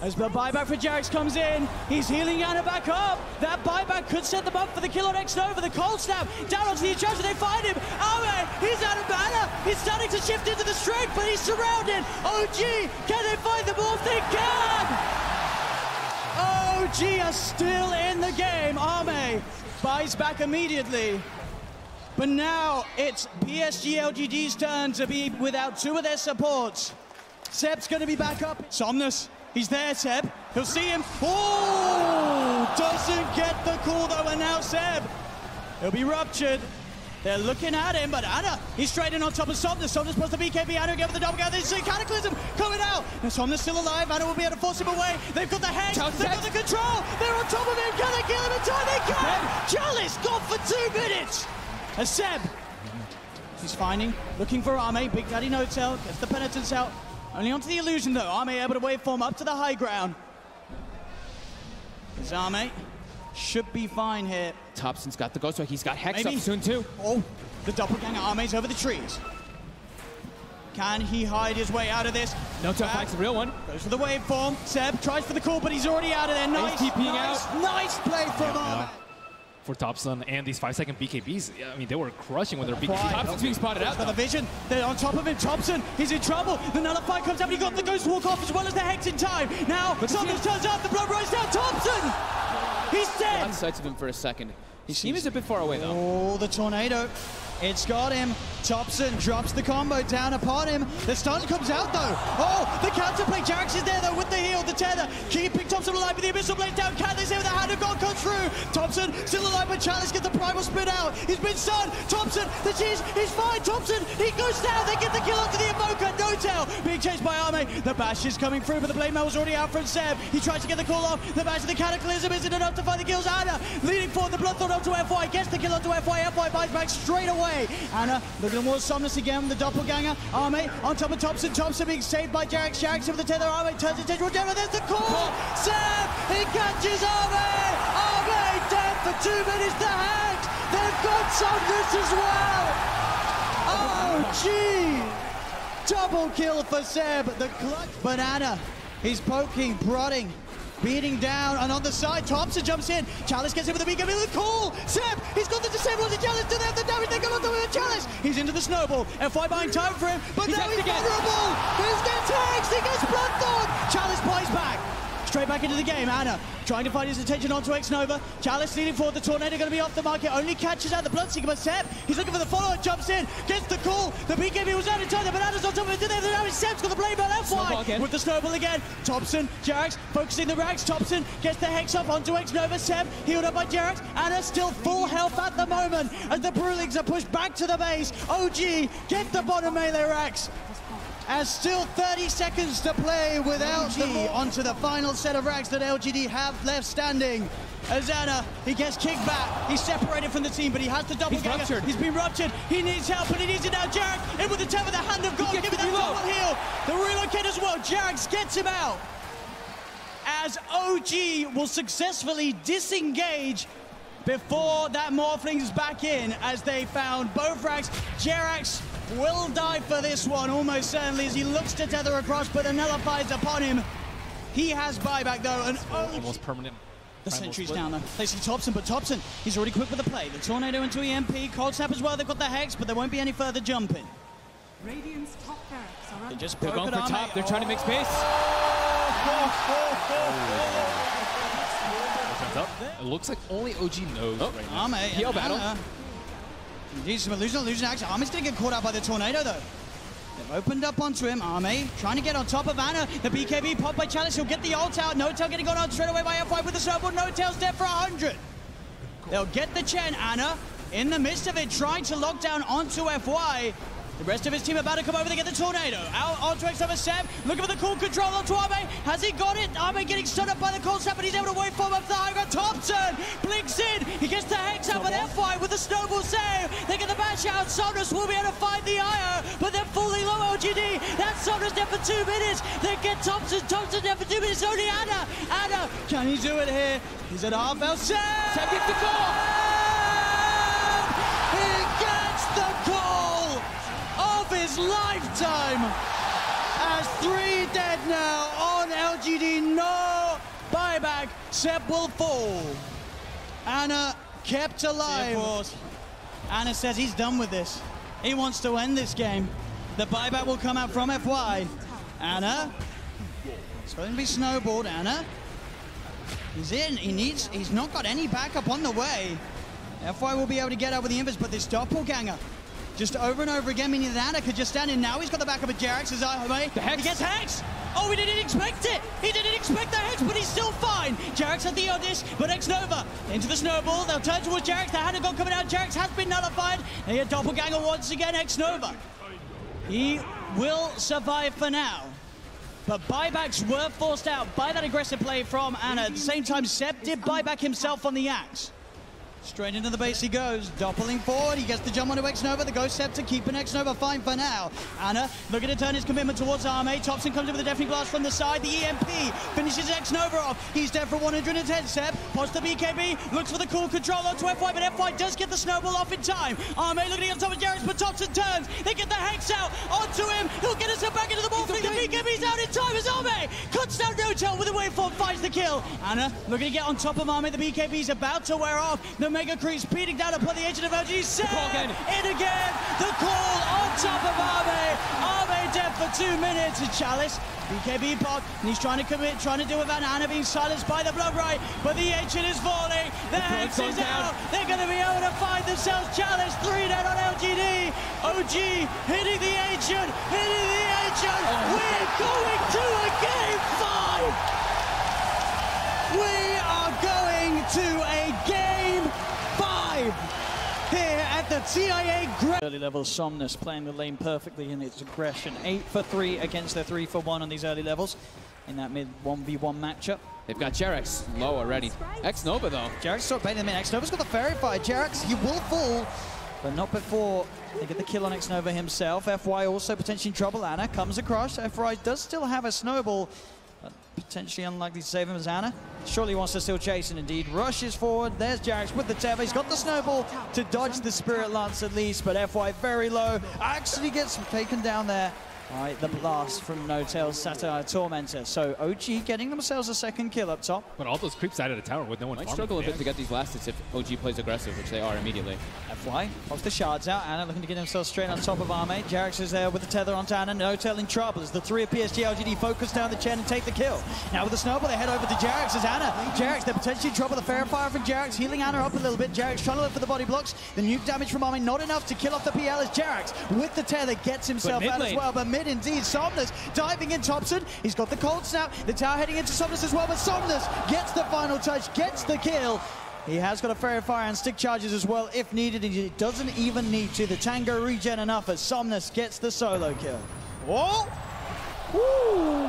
As the buyback for Jarex comes in, he's healing Ana back up. That buyback could set them up for the kill on X-Nova. The cold snap down onto the Enchanter, they find him. Arme, he's out of mana. He's starting to shift into the strength, but he's surrounded. OG, can they find the morph? They can! OG are still in the game. Arme buys back immediately. But now it's PSG.LGD's turn to be without two of their supports. Seb's going to be back up. Somnus. He's there, Seb. He'll see him. Oh! Doesn't get the call, though, and now Seb. He'll be ruptured. They're looking at him, but Ana, he's straight in on top of Somnus. Somnus puts the BKB. Ana again with the doppelganger. They see Cataclysm coming out. Now Somnus still alive. Ana will be able to force him away. They've got the hex. They've got the control. They're on top of him. Can they kill him in time? They can! Chalice gone for 2 minutes. As Seb, he's finding, looking for Arme. Big Daddy No-Tail gets the penitence out. Only onto the illusion, though. Arme able to waveform up to the high ground. As Arme should be fine here. Thompson's got the Ghost Strike. He's got Hex up soon, too. Oh, the doppelganger Arme's over the trees. Can he hide his way out of this? No-Tail finds the real one. Goes for the waveform. Seb tries for the call, but he's already out of there. Nice play from Arme. For Thompson and these 5-second BKBs, I mean, they were crushing when they're BKBs. Thompson's being spotted out. Got the vision. They're on top of him. Thompson, he's in trouble. The Nullify comes out, but he got the Ghost Walk off as well as the Hex in time. Now, Somnus turns up. The blood runs down. Thompson! He's dead. On sights of him for a second. He seems a bit far away, though. Oh, the tornado. It's got him. Thompson drops the combo down upon him. The stun comes out, though. Oh, the counterplay. Jarex is there, though, with the heal, the tether. Keeping Thompson alive with the Abyssal Blade down. Can they say with the hand of God comes through? Thompson still alive, but Chalice gets the primal spit out. He's been stunned. Thompson, the cheese, he's fine. Thompson, he goes down. They get the kill onto the Invoker. No-Tail being chased by Arme. The bash is coming through, but the blade mail was already out from Seb. He tries to get the call off. The bash of the Cataclysm isn't enough to find the kills. Ana leading forward. The Bloodthorn onto FY. Gets the kill onto FY. FY buys back straight away. Ana looking towards Somnus again with the doppelganger. Arme on top of Thompson. Thompson being saved by Jarex. Jarex with the tether. Arme turns it to Rodero. There's the call. Seb, he catches Arme. Arme dead for 2 minutes. The Hex. They've got Somnus as well. Oh, gee. Double kill for Seb. The clutch. Banana. He's poking, prodding, beating down, and on the side, Thompson jumps in. Chalice gets in with the BKB with the call. Seb, he's got the disable on the Chalice. Do they have the damage? They go on to the Chalice. He's into the snowball. FY buying time for him, but now he's vulnerable. He gets hexed. He gets bloodthorn. Chalice plays back. Straight back into the game. Ana trying to find his attention onto Xnova. Chalice leading forward. The Tornado going to be off the market. Only catches out the Bloodseeker, but Sep, he's looking for the follow-up. Jumps in, gets the call. The BKB was out in time. The Bananas on top of it. Now Sep's got the blade on FY with the snowball again. Thompson, Jerax focusing the racks. Thompson gets the hex up onto Xnova. Sep healed up by Jerax. Ana still full health at the moment as the Brewlings are pushed back to the base. OG get the bottom melee racks. As still 30 seconds to play without the onto the final set of racks that LGD have left standing. As Ana, he gets kicked back. He's separated from the team, but he has the double ganger. He's been ruptured. He needs help, and he needs it now. Jerax in with the 10 with the hand of God. Give me that double heal. The relocate as well. Jerax gets him out. As OG will successfully disengage before that Morphling's back in, as they found both racks. Jerax will die for this one, almost certainly, as he looks to tether across, but the nullifies upon him. He has buyback, though, and almost permanent. The sentry's down there. They see Thompson, but Thompson, he's already quick with the play. The Tornado into EMP, Cold Snap as well. They've got the Hex, but there won't be any further jumping. Radiant's top barracks are They just They're going for top. They're trying to make space. It looks like only OG knows right now. Heal battle. He's losing action. Arme's going to get caught out by the Tornado, though. They've opened up onto him. Arme trying to get on top of Ana. The BKB popped by Chalice. He'll get the ult out. No Tail getting gone on straight away by FY with the snowball. No Tail's dead for 100. They'll get the Chen. Ana in the midst of it, trying to lock down onto FY. The rest of his team about to come over to get the Tornado. Out onto Xnova Sep, looking for the cool control onto Arme. Has he got it? Arme getting stood up by the cold snap, but he's able to wait for him up to the high ground. Thompson blinks in. He gets the Hex out, but FY with the snowball save. They get the bash out. Somnus will be able to find the IO, but they're fully low LGD. That's Somnus dead for 2 minutes. They get Thompson. Thompson dead for 2 minutes. Only Ana. Ana, can he do it here? He's at half health. Sep gets the call. He gets the call of his lifetime, as 3 dead now on LGD. No buyback. Sep will fall. Ana kept alive. Ana says he's done with this. He wants to end this game. The buyback will come out from FY. Ana, it's going to be snowballed. Ana, he's in. He's not got any backup on the way. FY will be able to get out with the invis, but this doppelganger just over and over again, meaning that Ana could just stand in. Now he's got the backup of Jerax. He gets Hex. Oh, he didn't expect it. He didn't expect the Hex, but he's still fine. Jerax had the Odis, but Xnova into the snowball. They'll turn towards Jerax. The hand of God coming out. Jerax has been nullified. They get doppelganger once again. Xnova. He will survive for now. But buybacks were forced out by that aggressive play from Ana. At the same time, Sep did buyback himself on the Axe. Straight into the base he goes, doppling forward. He gets the jump onto Xnova. The Ghost Scepter keeping Xnova fine for now. Ana looking to turn his commitment towards Arme. Thompson comes in with a Deafening Blast from the side. The EMP finishes Xnova off. He's dead for 110. Sep pots the BKB, looks for the cool control onto FY, but FY does get the snowball off in time. Arme looking on top of Jerax, but Thompson turns. They get the Hex out onto him. He'll get us back into the ball. The BKB's out in time as Arme cuts down No Tail with a waveform, finds the kill. Ana looking to get on top of Arme. The BKB's about to wear off. The Mega Creep speeding down upon the edge of the LG. Sep in again. The call on top of Arme. Arme dead for 2 minutes. And Chalice, BKB bot, and he's trying to commit, trying to deal with Ana being silenced by the Blood Right, but the Ancient is falling. The Hex is out. They're going to be able to find themselves. Chalice 3 dead on LGD. OG hitting the Ancient, hitting the Ancient. We're going to a game 5. We are going to a game 5 here at the TIA Grand. Early level Somnus playing the lane perfectly in its aggression. 8 for 3 against the 3 for 1 on these early levels in that mid 1v1 matchup. They've got Jerax low already. Xnova though. Jerax sort of baiting them in. Xnova's got the Fairy Fire. Jerax, he will fall, but not before they get the kill on Xnova himself. FY also potentially in trouble. Ana comes across. FY does still have a snowball. Potentially unlikely to save him as Ana surely wants to still chase, and indeed rushes forward. There's Jerax with the tether. He's got the snowball to dodge the Spirit Lance at least, but FY very low. Actually gets taken down there Right, the blast from No-Tail's Satire Tormentor. So OG getting themselves a second kill up top. But all those creeps out of the tower with no one Might farming. struggle a bit to get these last hits if OG plays aggressive, which they are immediately. FY pops the shards out. Anna looking to get himself straight on top of Arme. Jarex is there with the tether onto Anna. No-Tail in trouble as the three of PSG.LGD focus down the chain and take the kill. Now with the snowball, they head over to Jarex as Anna. Jarex, they're potentially in trouble. The fair fire from Jarex, healing Anna up a little bit. Jarex trying to look for the body blocks. The nuke damage from Arme, not enough to kill off the PL as Jarex with the tether gets himself out as well. But mid indeed, Somnus diving in Thompson. He's got the cold snap. The tower heading into Somnus as well, but Somnus gets the final touch, gets the kill. He has got a fairy fire and stick charges as well if needed, and he doesn't even need to. The Tango regen enough as Somnus gets the solo kill. Whoa! Woo!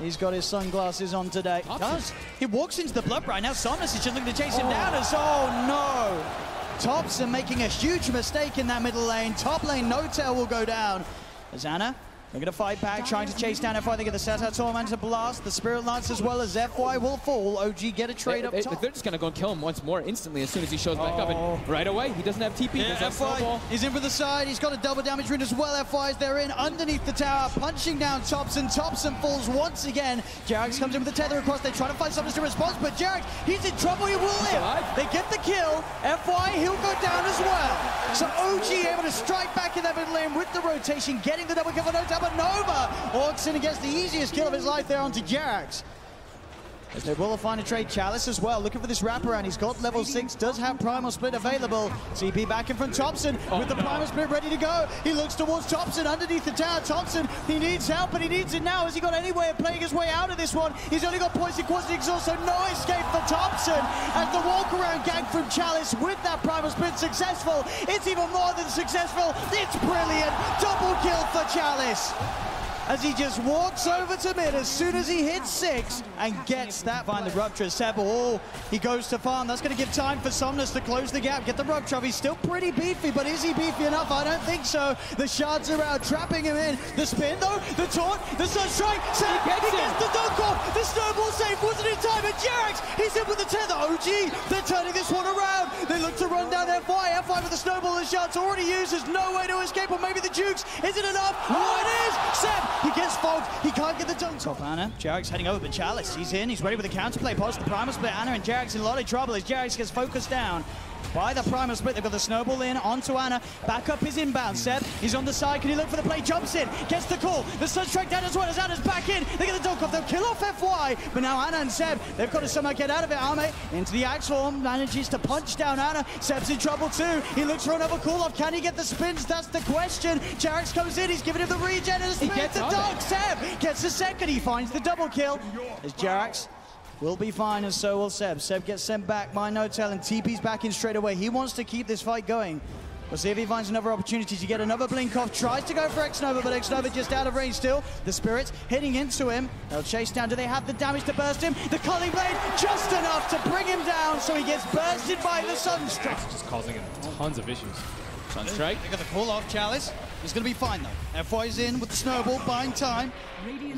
He's got his sunglasses on today. Does. He walks into the blood right now. Somnus is just looking to chase him down as, oh no! Thompson making a huge mistake in that middle lane. Top lane, No-Tail will go down. As Anna looking to fight back, trying to chase down FY. They get the Satire Tormentor blast. The Spirit Lance as well as FY will fall. OG get a trade up top. They're just going to go and kill him once more instantly as soon as he shows back up. And right away, he doesn't have TP. Yeah, FY is in for the side. He's got a double damage rune as well. FY is there in underneath the tower, punching down Thompson. Thompson falls once again. Jarex comes in with the tether across. They try to find something to respond, but Jarex, he's in trouble. He will live. They get the kill. FY, he'll go down as well. So OG able to strike back in that middle lane with the rotation, getting the double kill for No-Tail. But Nova walks in and gets the easiest kill of his life there onto Jarex. As they will find a trade. Chalice as well, looking for this wraparound. He's got level 6, does have Primal Split available. TP back in from Thompson with the Primal Split ready to go. He looks towards Thompson underneath the tower. Thompson, he needs help, but he needs it now. Has he got any way of playing his way out of this one? He's only got poison, quasi exhaust, so no escape for Thompson. As the walk around gang from Chalice with that Primal Split successful. It's even more than successful. It's brilliant. Double kill for Chalice. As he just walks over to mid as soon as he hits 6 and gets that behind the Rupture. Seb, oh, he goes to farm. That's going to give time for Somnus to close the gap, get the Rupture. He's still pretty beefy, but is he beefy enough? I don't think so. The shards are out, trapping him in. The spin, though, the taunt, the Sunstrike. Seb, he gets the dunk off. The snowball save wasn't in time. And Jarex, he's in with the tether. OG, they're turning this one around. They look to run down FY. FY with the snowball. The shards already used. There's no way to escape, or maybe the Jukes. Is it enough? Oh, it is. Seb, he gets fogged. He can't get the dunk off Anna. Jarex heading over, but Chalice, he's in. He's ready with the counterplay. Post the Primal Split. Anna and Jarex in a lot of trouble as Jarex gets focused down by the Primal Split. They've got the snowball in onto Anna. Back up his inbound. Seb, he's on the side. Can he look for the play? Jumps in. Gets the call. The Sunstrike down as well as Anna's back in. They get the dunk off. They'll kill off FY. But now Anna and Seb, they've got to somehow get out of it. Arme into the Axe Form. Manages to punch down Anna. Seb's in trouble too. He looks for another call off. Can he get the spins? That's the question. Jarex comes in. He's giving him the regen and the spin. The dunk. Seb gets the second. He finds the double kill. As Jarex will be fine, and so will Seb. Seb gets sent back by No-Tail, and TP's back in straight away. He wants to keep this fight going. We'll see if he finds another opportunity to get another blink off. Tries to go for X-Nova, but X-Nova just out of range still. The Spirits hitting into him. They'll chase down. Do they have the damage to burst him? The Culling Blade just enough to bring him down, so he gets bursted by the Sunstrike. Just causing him tons of issues. Sunstrike. They got the pull off Chalice. He's going to be fine though. FY's in with the snowball, buying time.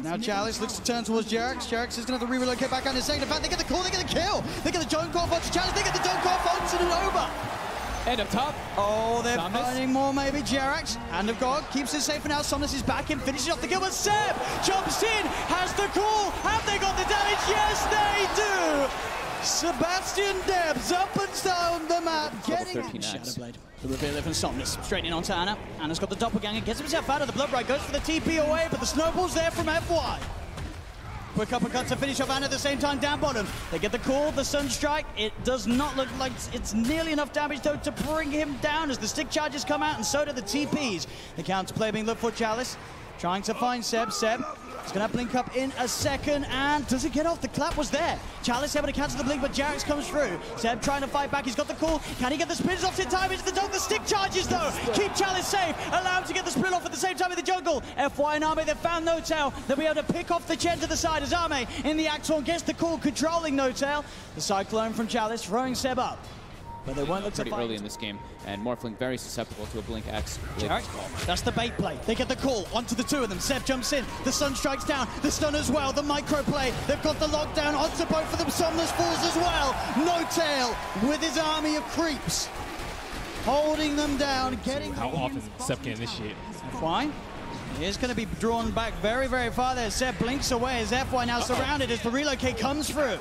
Now Chalice looks to turn towards Jarex. Jarex is going to have to re-relocate back out in a second. In fact, they get the call, they get the kill. They get the dunk off onto Chalice. They get the dunk off onto Nova. And up top. Oh, they're finding more maybe. Jarex, Hand of God, keeps it safe for now. Somnus is back in, finishes off the kill, but Seb jumps in, has the call. Have they got the damage? Yes, they do. Sebastian Debs up and down the map, getting Shadowblade. The reveal from Somnus, straight in onto Anna. Anna's got the doppelganger, gets himself out of the blood right, goes for the TP away, but the snowball's there from FY. Quick uppercut to finish off Anna at the same time down bottom. They get the call, the Sunstrike. It does not look like it's nearly enough damage though to bring him down as the stick charges come out, and so do the TPs. The counterplay being looked for Chalice. Trying to find Seb. Seb is going to blink up in a second, and does it get off? The clap was there. Chalice able to cancel the blink, but Jarex comes through. Seb trying to fight back. He's got the call. Can he get the spins off in time? Into the dunk. The stick charges, though. Keep Chalice safe. Allow him to get the sprint off at the same time in the jungle. FY and Arme, they've found No-Tail. They'll be able to pick off the Chen to the side as Arme in the Axorn gets the call, controlling No-Tail. The Cyclone from Chalice throwing Seb up. But they won't look to pretty early in this game, and Morphling very susceptible to a Blink X. That's the bait play. They get the call onto the two of them. Seb jumps in. The Sun strikes down. The stun as well. The micro play. They've got the lockdown onto both of them. Somnus falls as well. No-Tail with his army of creeps, holding them down, getting. How often Seb can initiate? Why? It's going to be drawn back very, very far there. Seb blinks away as FY now surrounded as the relocate comes through.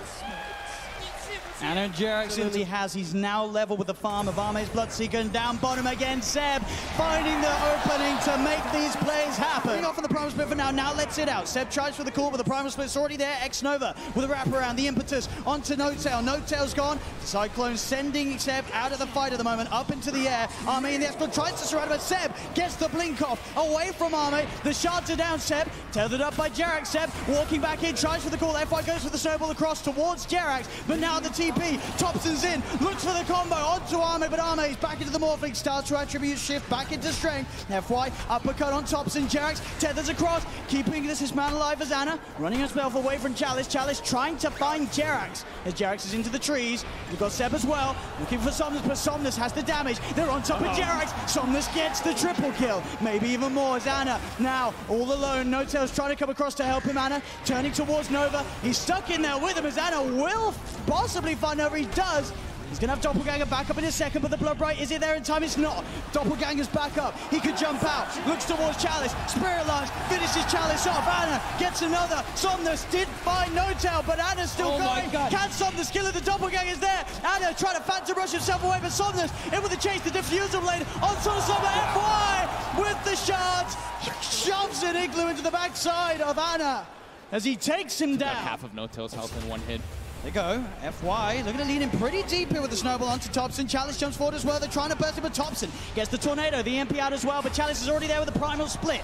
And Jerax absolutely has. He's now level with the farm of Arme's Bloodseeker, and down bottom again, Seb finding the opening to make these plays happen. Off on the Primal Split for now. Now lets it out. Seb tries for the call, but the Primal Split's already there. X-Nova with a wraparound. The impetus onto No-Tail. No-Tail's gone. Cyclone sending Seb out of the fight at the moment, up into the air. Arme in the F-Blood tries to surround him, but Seb gets the blink off. Away from Arme. The shards are down, Seb. Tethered up by Jerax. Seb walking back in, tries for the call. FY goes for the snowball across towards Jerax, but now the TP. Thompson's in, looks for the combo onto Arme, but Arme's back into the Morphling, starts to attribute shift back into strength. FY, uppercut on Thompson, Jerax tethers across, keeping this man alive as Anna, running himself away from Chalice. Chalice trying to find Jerax, as Jerax is into the trees. We've got Seb as well, looking for Somnus, but Somnus has the damage. They're on top of Jerax. Somnus gets the triple kill, maybe even more as Anna now all alone. No-Tail's trying to come across to help him. Anna turning towards Nova. He's stuck in there with him as Anna will possibly find Nova. He does. He's going to have Doppelganger back up in a second, but the Blood Bright, is it there in time? It's not. Doppelganger's back up. He could jump out. Looks towards Chalice. Spirit Lance finishes Chalice off. Anna gets another. Somnus did find No-Tail, but Anna's still going. Can Somnus kill it? The Doppelganger's there. Anna trying to phantom rush himself away, but Somnus in with the chase. The diffuser blade on Somnus. FY with the shards. Shoves an igloo into the backside of Anna as he takes him down. Half of No-Tail's health in one hit. There you go. FY looking to lead him pretty deep here with the snowball onto Thompson. Chalice jumps forward as well. They're trying to burst him, but Thompson gets the tornado, the EMP out as well, but Chalice is already there with the Primal Split.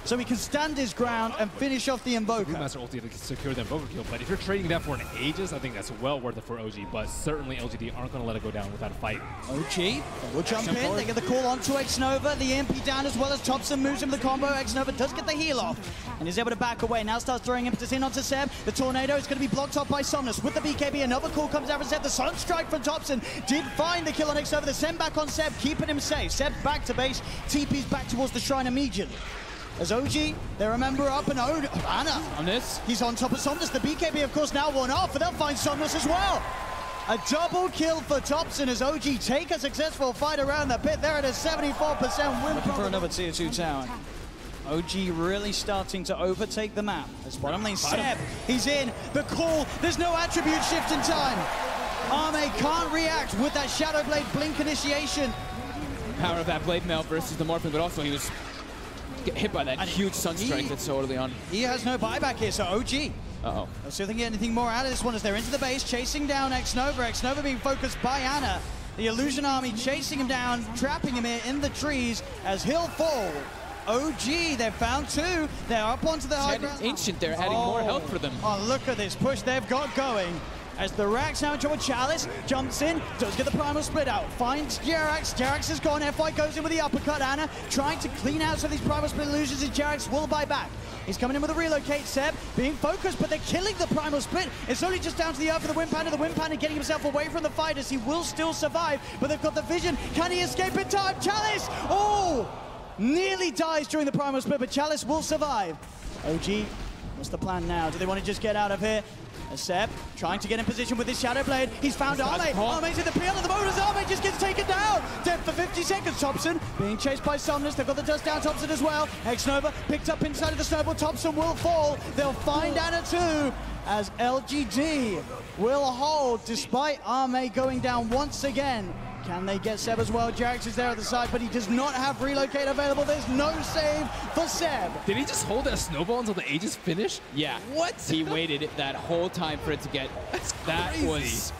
So he can stand his ground and finish off the Invoker. Master ulti to secure the Invoker kill, but if you're trading that for an Aegis, I think that's well worth it for OG, but certainly LGD aren't going to let it go down without a fight. OG will jump in, they get the call onto X-Nova, the EMP down as well as Thompson moves him the combo. X-Nova does get the heal off and is able to back away. Now starts throwing impetus in onto Seb. The tornado is going to be blocked off by Somnus with the BKB. Another call comes out from Seb. The Sunstrike from Thompson did find the kill on X-Nova. The send back on Seb, keeping him safe. Seb back to base, TP's back towards the shrine immediately. As OG, they remember up and Anna. On this. He's on top of Somnus. The BKB, of course, now worn off, but they'll find Somnus as well. A double kill for Thompson as OG take a successful fight around the pit. They're at a 74% win. Looking for another tier 2 tower. OG really starting to overtake the map. As bottom lane, Seb, he's in. The call, there's no attribute shift in time. Arme can't react with that Shadow Blade blink initiation. Power of that Blade Mail versus the Morphling, but also he was get hit by that huge Sunstrike that's so early on. He has no buyback here, so OG. Uh-oh. Let's see if they can get anything more out of this one as they're into the base, chasing down X-Nova. X-Nova being focused by Anna. The Illusion Army chasing him down, trapping him here in the trees as he'll fall. OG, they've found two. They're up onto the high ground. Ancient there, adding more health for them. Oh, look at this push they've got going. As the Rax now in trouble, Chalice jumps in, does get the Primal Split out, finds Jerax. Jerax is gone, FY goes in with the uppercut. Anna trying to clean out some of these Primal Split illusions, and Jerax will buy back. He's coming in with a relocate. Seb being focused, but they're killing the Primal Split. It's only just down to the earth for the Wind Panda. The Wind Panda getting himself away from the fighters. He will still survive, but they've got the vision. Can he escape in time? Chalice! Oh! Nearly dies during the Primal Split, but Chalice will survive. OG, what's the plan now? Do they want to just get out of here? Seb trying to get in position with his Shadow Blade. He's found Arme. Arme's in the peel of the moment as Arme just gets taken down. Dead for 50 seconds. Thompson being chased by Somnus. They've got the dust down Thompson as well. X-Nova picked up inside of the snowball. Thompson will fall. They'll find Anna too as LGD will hold despite Arme going down once again. Can they get Seb as well? Jerax is there at the side, but he does not have relocate available. There's no save for Seb. Did he just hold that snowball until the Aegis finished? Yeah. What? He waited that whole time for it to get. That was.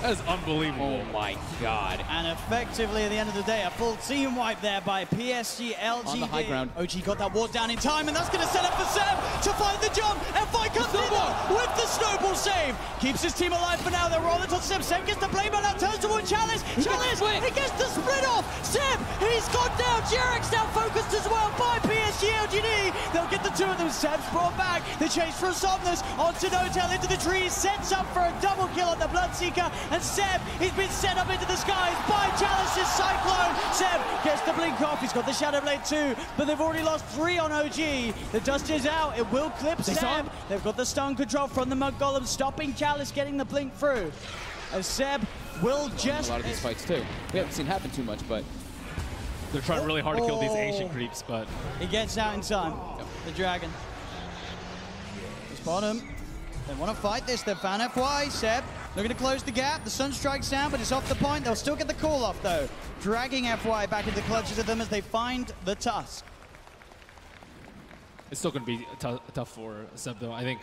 That is unbelievable. Oh my God. And effectively, at the end of the day, a full team wipe there by PSG.LGD. On the high ground. OG got that ward down in time, and that's going to set up for Seb to find the jump. FY comes in with the snowball save. Keeps his team alive for now. They're rolling towards Seb. Seb gets the blade man out, turns towards Chalice. Chalice, he gets the split off. Seb, he's gone down. Jerax now focused as well by PSG.LGD. They'll get the two of them. Seb's brought back. The chase from Somnus onto No-Tail into the trees. Sets up for a double kill on the Bloodseeker. And Seb, he's been sent up into the skies by Chalice's Cyclone. Seb gets the blink off. He's got the Shadow Blade too, but they've already lost 3 on OG. The dust is out. It will clip Seb. They've got the stun control from the Mud Golem, stopping Chalice getting the blink through. As Seb will just... A lot of these fights too. We haven't seen happen too much, but... They're trying really hard to kill these ancient creeps, but he gets out in time. The dragon. It's bottom. They want to fight this. They've found FY. Seb looking to close the gap. The sun strikes down, but it's off the point. They'll still get the call off, though. Dragging FY back into the clutches of them as they find the Tusk. it's still going to be tough for Seb, though. I think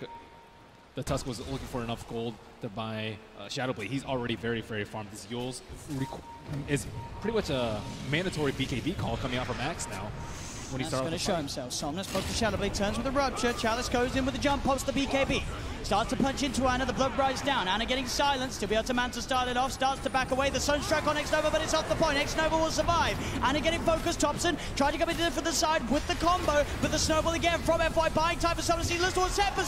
the Tusk was looking for enough gold to buy Shadowblade. He's already very, very farmed. This Yules is pretty much a mandatory BKB call coming out from Max now. When he's going to show himself. Somnus pops the Shadowblade, turns with a rupture. Chalice goes in with the jump, pops the BKB. Starts to punch into Ana, the blood rises down. Ana getting silenced, to be able to man to start it off, starts to back away. The Sunstrike on X-Nova, but it's off the point. X-Nova will survive. Ana getting focused, Thompson trying to come in from the side with the combo, but the snowball again from FY, buying time for Somnus. He looks towards Seb, but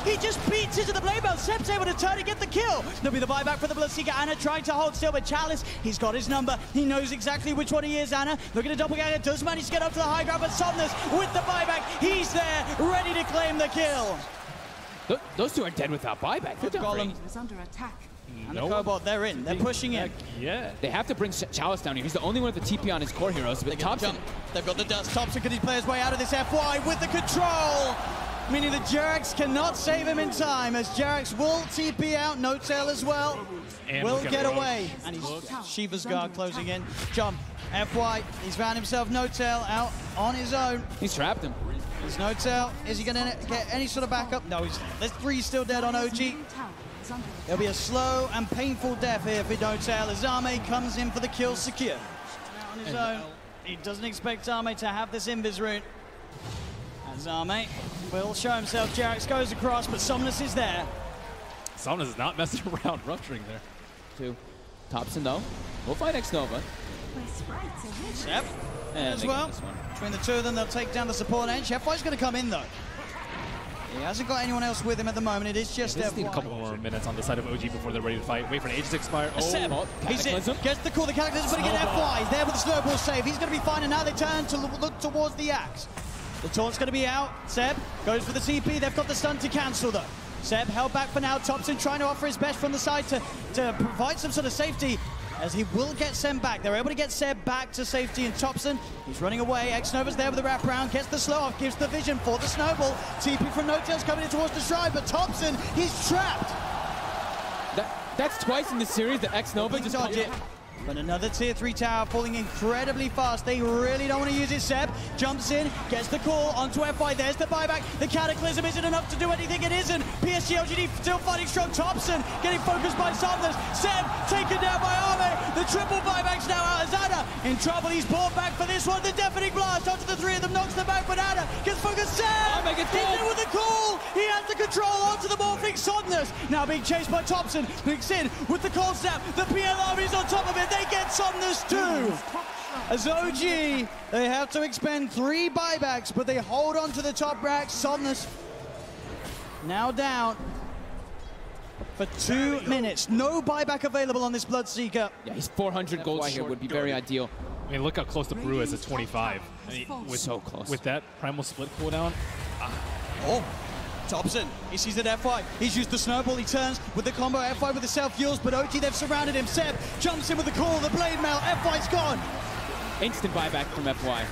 he just beats into the blade belt. Seb's able to turn and get the kill. There'll be the buyback for the Bloodseeker. Ana trying to hold still, but Chalice, he's got his number. He knows exactly which one he is, Ana. Look at the doppelganger, does manage to get up to the high ground, but Somnus with the buyback, he's there, ready to claim the kill. Those two are dead without buyback. The golem is under attack. And the Cobalt, they're in. They're pushing in. Yeah. They have to bring Chalice down here. He's the only one with the TP on his core heroes. But Thompson, they've got the dust. Thompson, can he play his way out of this FY with the control? Meaning that Jerax cannot save him in time, as Jerax will TP out. No tail as well. And will get away. And he's Shiva's guard closing in. Jump. FY, he's found himself no tail out on his own. He's trapped him. There's no tail. Is he going to get any sort of backup? No, there's 3 still dead on OG. There'll be a slow and painful death here for no tail as Zame comes in for the kill secure. Now on his own. He doesn't expect Zame to have this invis rune. And Zame will show himself. Jerax goes across, but Somnus is there. Somnus is not messing around, rupturing there. To Thompson, though. We'll fight X-Nova. Yep. As well. Between the two of them, they'll take down the support edge. FY's going to come in, though. He hasn't got anyone else with him at the moment. It is just FY. Need a couple more minutes on the side of OG before they're ready to fight. Wait for an age to expire. Oh, he's in. Gets the call, the Cataclysm, but again, FY. He's there with the snowball save. He's going to be fine, and now they turn to look towards the axe. The taunt's going to be out. Seb goes for the CP. They've got the stun to cancel, though. Seb held back for now. Thompson trying to offer his best from the side to provide some sort of safety, as he will get Seb back. They're able to get Seb back to safety, and Thompson, he's running away. X-Nova's there with the wraparound, gets the slow off, gives the vision for the snowball. TP from No-Tails coming in towards the shrine, but Thompson, he's trapped. That's twice in this series that X-Nova just dodged it. But another tier 3 tower falling incredibly fast. They really don't want to use it. Seb jumps in, gets the call onto FY. There's the buyback. The Cataclysm isn't enough to do anything. It isn't. PSG.LGD still fighting strong. Thompson getting focused by Somnus. Seb taken down by Arme. The triple buybacks now out as Ana in trouble. He's brought back for this one. The deafening blast onto the 3 of them, knocks them back, but Ana gets focused. Seb gets in with the call. He has the control onto the morphing Somnus. Now being chased by Thompson. Picks in with the cold snap. The PL army's on top of it. They get Somnus too. As OG, they have to expend 3 buybacks, but they hold on to the top rack. Somnus now down for 2 minutes. No buyback available on this Bloodseeker. Yeah, he's 400 gold here would be very ideal. I mean, look how close the Brew is at 25. I mean, so close. With that Primal Split cooldown. Thompson, he sees it FY. He's used the snowball, he turns with the combo, FY with the self-heals, but OG, they've surrounded him. Seb jumps in with the call, the blade mail, FY's gone. Instant buyback from FY.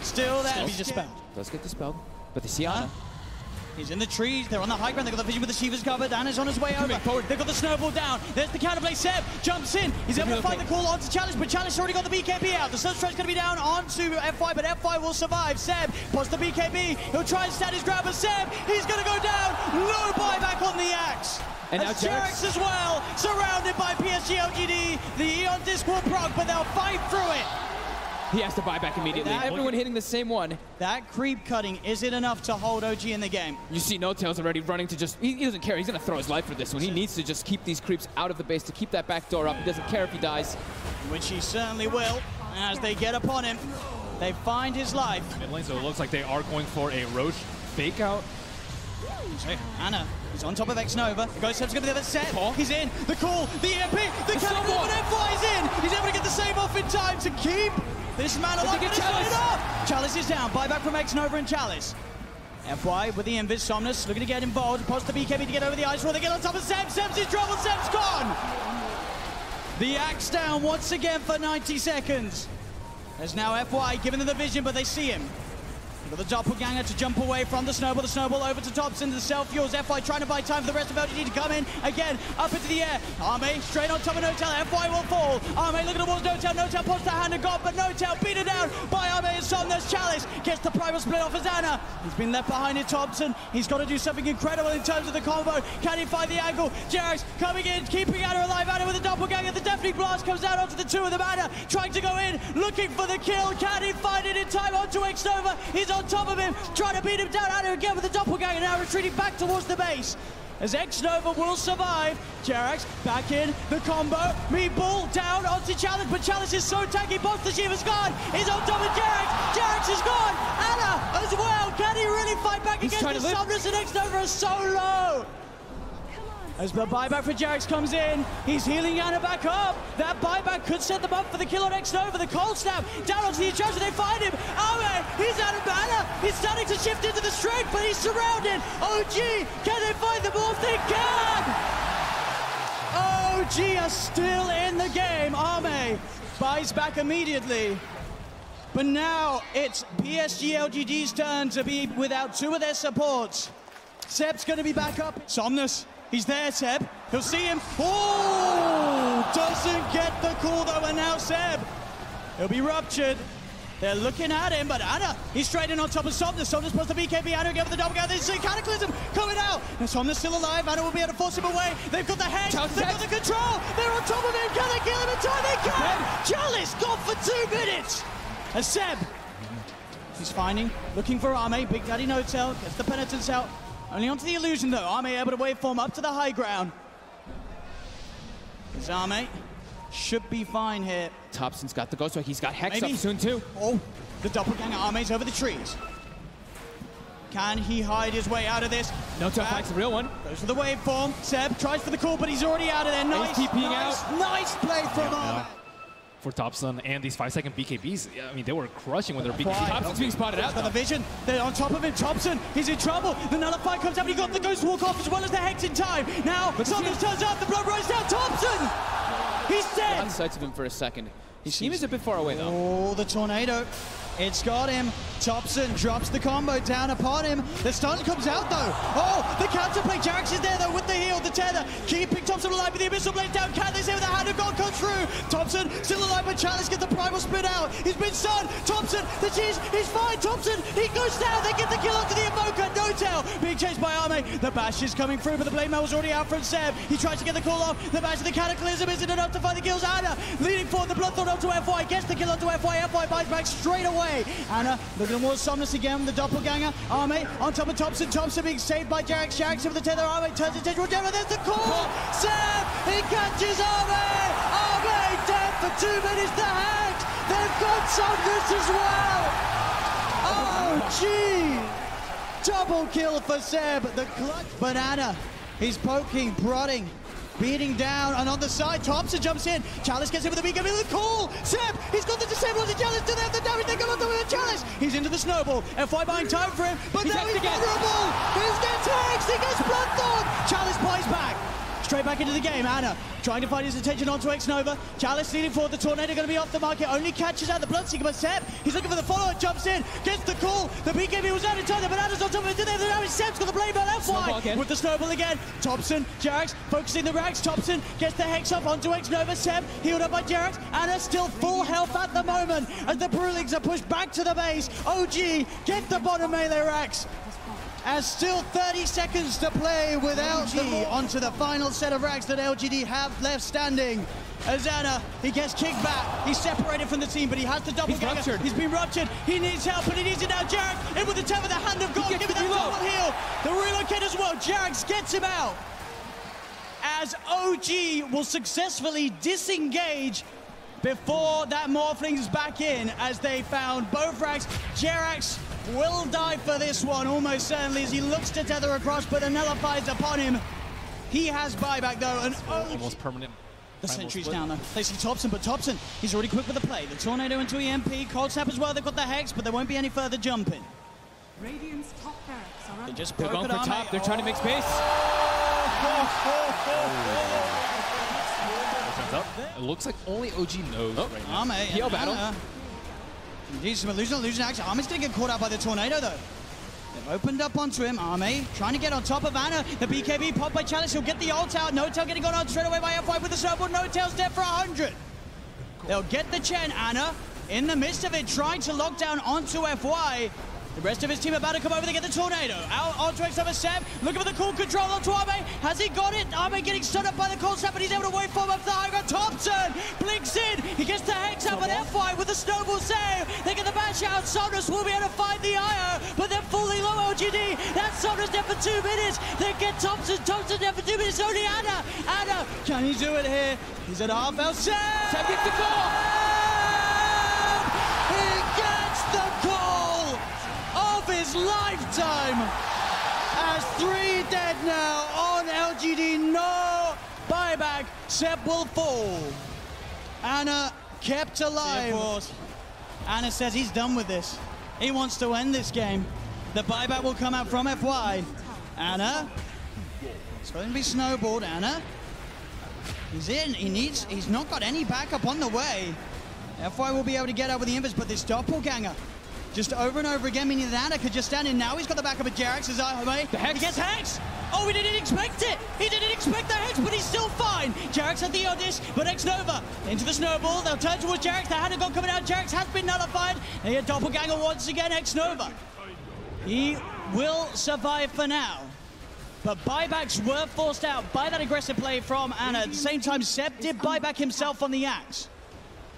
Still there. He's dispelled. Does get dispelled, but they see Ana. He's in the trees, they're on the high ground, they've got the vision with the Shiva's covered, Ana's on his way over. They've got the snowball down, there's the counterplay, Seb jumps in, he's able to find the call onto Chalice, but Chalice already got the BKB out. The Sunstrike's going to be down onto FY, but FY will survive. Seb puts the BKB, he'll try and stand his ground, but Seb, he's going to go down, no buyback on the axe. And now Jerax as well, surrounded by PSG.LGD, the Eon Disc will proc, but they'll fight through it. He has to buy back immediately. Everyone hitting the same one. That creep cutting isn't enough to hold OG in the game. You see No-Tails already running to just... He doesn't care. He's going to throw his life for this one. He needs to just keep these creeps out of the base to keep that back door up. He doesn't care if he dies. Which he certainly will. As they get upon him, they find his life. Mid lane, so it looks like they are going for a Roche fake out. Ana, he's on top of X-Nova. The Ghost Seb's going to be the set. He's in. The call, the EMP, the Cataclysm, and FY's in. He's able to get the save off in time to keep this man alive. Chalice is down. Buyback from X-Nova and Chalice. FY with the Invis. Somnus looking to get involved. Post the BKB to get over the ice wall. They get on top of Seb. Seb's in trouble. Seb's gone. The axe down once again for 90 seconds. There's now FY giving them the vision, but they see him. Got the doppelganger to jump away from the snowball over to Thompson, the self-fuels. FY trying to buy time for the rest of LGD to come in. Again, up into the air. Arme straight on top of Notel. FY will fall. Arme looking towards Notel. Notel puts the hand of God, but Notel beaten down by Arme and Somnus. Chalice gets the primal split off Azana. He's been left behind in Thompson. He's got to do something incredible in terms of the combo. Can he find the angle? Jerax coming in, keeping Anna alive. Anna with the doppelganger. The deafening blast comes out onto the two of them. Anna trying to go in, looking for the kill. Can he find it in time onto X-Nova? He's on top of him, trying to beat him down. Anna again with the doppelganger, now retreating back towards the base. As X-Nova will survive. Jerax back in, the combo. Meatball down onto Chalice, but Chalice is so tanky. Boss the Shiva's gone. He's on top of Jerax. Jerax is gone. Anna as well. Can he really fight back against the Somnus? And X-Nova is so low. As the buyback for Jerax comes in, he's healing Anna back up. That buyback could set them up for the kill on X-Nova. The cold snap down onto the Enchanter. They find him. Arme, he's out of mana. He's starting to shift into the strength, but he's surrounded. OG, can they find the morph? They can! OG are still in the game. Arme buys back immediately. But now it's PSG.LGD's turn to be without two of their supports. Seb's going to be back up. Somnus. He's there, Seb. He'll see him. Oh! Doesn't get the call, though, and now Seb. He'll be ruptured. They're looking at him, but Anna, he's straight in on top of Somnus. Somnus puts the BKB. Anna again with the doppelganger. They see Cataclysm coming out. And Somnus still alive. Anna will be able to force him away. They've got the hex. They've got the control. They're on top of him. Can they kill him in time? They can! Chalice gone for 2 minutes. As Seb, he's finding, looking for Arme. Big Daddy Notel gets the penitence out. Only onto the illusion, though. Arme able to waveform up to the high ground. As Arme should be fine here. Thompson's got the ghost, so he's got Hex up soon, too. Oh, the doppelganger Arme's over the trees. Can he hide his way out of this? No, finds the real one. Goes for the waveform. Seb tries for the call, but he's already out of there. Nice, nice play from Arme. For Thompson and these 5-second BKBs, I mean, they were crushing when they're BKBs. Thompson's being spotted out. For the vision, they're on top of him. Thompson, he's in trouble. The nullify comes out, but he got the ghost walk off as well as the hex in time. Now, Somnus turns up, the blood runs down. Thompson! He's dead! On sights of him for a second. He seems a bit far away, though. Oh, the tornado. It's got him. Thompson drops the combo down upon him. The stun comes out, though. Oh, the counterplay. Jerax is there, though, with the heal, the tether. Keeping Thompson alive with the Abyssal Blade down. Can they say with the hand of God comes through? Thompson still alive, but Chalice gets the primal split out. He's been stunned. Thompson, the cheese, he's fine. Thompson, he goes down. They get the kill onto the Evoker. Notel being chased by Arme. The bash is coming through, but the blade mail was already out from Seb. He tries to get the call off. The bash of the Cataclysm isn't enough to find the kills. Anna leading forward. The Bloodthorn onto FY. Gets the kill onto FY. FY buys back straight away. Anna looking towards Somnus again with the doppelganger. Arme on top of Thompson. Thompson being saved by Jerax. Jerax over the tether. Arme turns his attention. There's the call. Seb, he catches Arme. Arme dead for 2 minutes. The hack. They've got Somnus as well. Oh, gee. Double kill for Seb. The clutch. Banana. He's poking, prodding. Beating down, and on the side, Thompson jumps in. Chalice gets in with the BKB with the call. Seb, he's got the disable on the Chalice. Do they have the damage? They come on top of the Chalice. He's into the snowball. FY buying time for him, but now he's vulnerable. He gets hexed. He gets Bloodthorn. Chalice buys back. Straight back into the game. Anna trying to find his attention onto X-Nova. Chalice leading forward. The Tornado going to be off the market. Only catches out the Bloodseeker, but Seb, he's looking for the follow-up. Jumps in, gets the call. The BKB was out in time. The Bananas on top of it. Did they have the damage? Seb's got the blade on FY with the snowball again. Thompson, Jerax focusing the racks. Thompson gets the hex up onto X-Nova. Seb healed up by Jerax. Anna still full health at the moment as the Brewlings are pushed back to the base. OG get the bottom melee racks. As still 30 seconds to play without the onto the final set of racks that LGD have left standing. As Anna, he gets kicked back. He's separated from the team, but he has the doppelganger. He's been ruptured. He needs help, and he needs it now. Jerax in with the tether, the hand of God. Give me that double heal. The relocate as well. Jerax gets him out. As OG will successfully disengage before that Morphling's back in, as they found both racks. Jerax will die for this one, almost certainly, as he looks to tether across, but the nullifies upon him. He has buyback, though, and almost permanent. The sentry's down, though. They see Thompson, but Thompson, he's already quick with the play. The Tornado into EMP, Cold Snap as well. They've got the Hex, but there won't be any further jumping. Radiant's top barracks are They just They're going for top. They're trying to make space. It looks like only OG knows right now. Arme, Heal battle. Indeed, some illusion action. Army's going to get caught out by the tornado, though. They've opened up onto him. Army trying to get on top of Ana. The BKB popped by Chalice. He'll get the ult out. No-Tail getting gone on straight away by F5 with the snowball. No-Tail's dead for 100. They'll get the Chen. Ana in the midst of it, trying to lock down onto FY. The rest of his team about to come over to get the tornado. Out onto X over Seb. Looking for the cool control onto Arme. Has he got it? Arme getting stood up by the cold snap, but he's able to wait for him up the high ground. Thompson blinks in. He gets the Hex out, but FY with the snowball save. They get the bash out. Somnus will be able to find the IO, but they're fully low LGD. That's Somnus dead for 2 minutes. They get Thompson. Thompson dead for 2 minutes. Only Ana. Ana, can he do it here? He's at half health. Seb gets the call. He gets the call of his lifetime. As 3 dead now on LGD, no buyback. Seb will fall. Ana kept alive. Ana says he's done with this. He wants to end this game. The buyback will come out from FY. Ana, it's going to be snowballed. Ana, he's in. He's not got any backup on the way. FY will be able to get out with the invis, but this doppelganger just over and over again, meaning that Ana could just stand in. Now he's got the backup of Jerax. He gets Hex. Oh, he didn't expect it. He didn't expect the Hex, but he's still fine. Jerax had the Odis, but X-Nova into the snowball. They'll turn towards Jerax. The Hanagon coming out. Jerax has been nullified. They get doppelganger once again. X-Nova. He will survive for now. But buybacks were forced out by that aggressive play from Ana. At the same time, Seb did buyback himself on the Axe.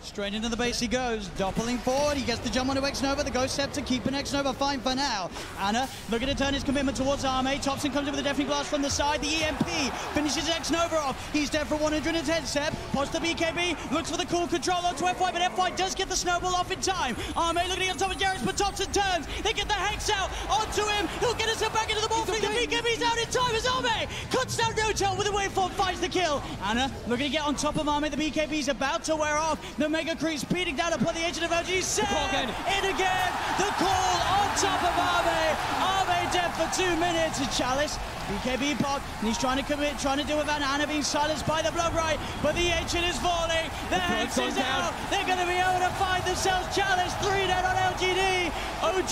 Straight into the base he goes, doppling forward. He gets the jump onto X-Nova. The Ghost Scepter keeping X-Nova fine for now. Ana looking to turn his commitment towards Arme. Thompson comes in with a Deafening Blast from the side. The EMP finishes X-Nova off. He's dead for 110. Seb pots the BKB, looks for the cool control onto FY, but FY does get the snowball off in time. Arme looking on top of Jerax, but Thompson turns. They get the Hex out onto him. He'll get us back into the ball. The BKB's out in time as Arme cuts down No-Tail with a waveform, finds the kill. Ana looking to get on top of Arme. The BKB's about to wear off. The Mega Creep speeding down upon the edge of the LG. Seb in again. The call on top of Arme. Arme dead for 2 minutes. And Chalice, BKB pop, and he's trying to commit, trying to deal with Ana being silenced by the blood right, but the ancient is falling. The Hex is out. They're going to be able to find themselves. Chalice 3 dead on LGD. OG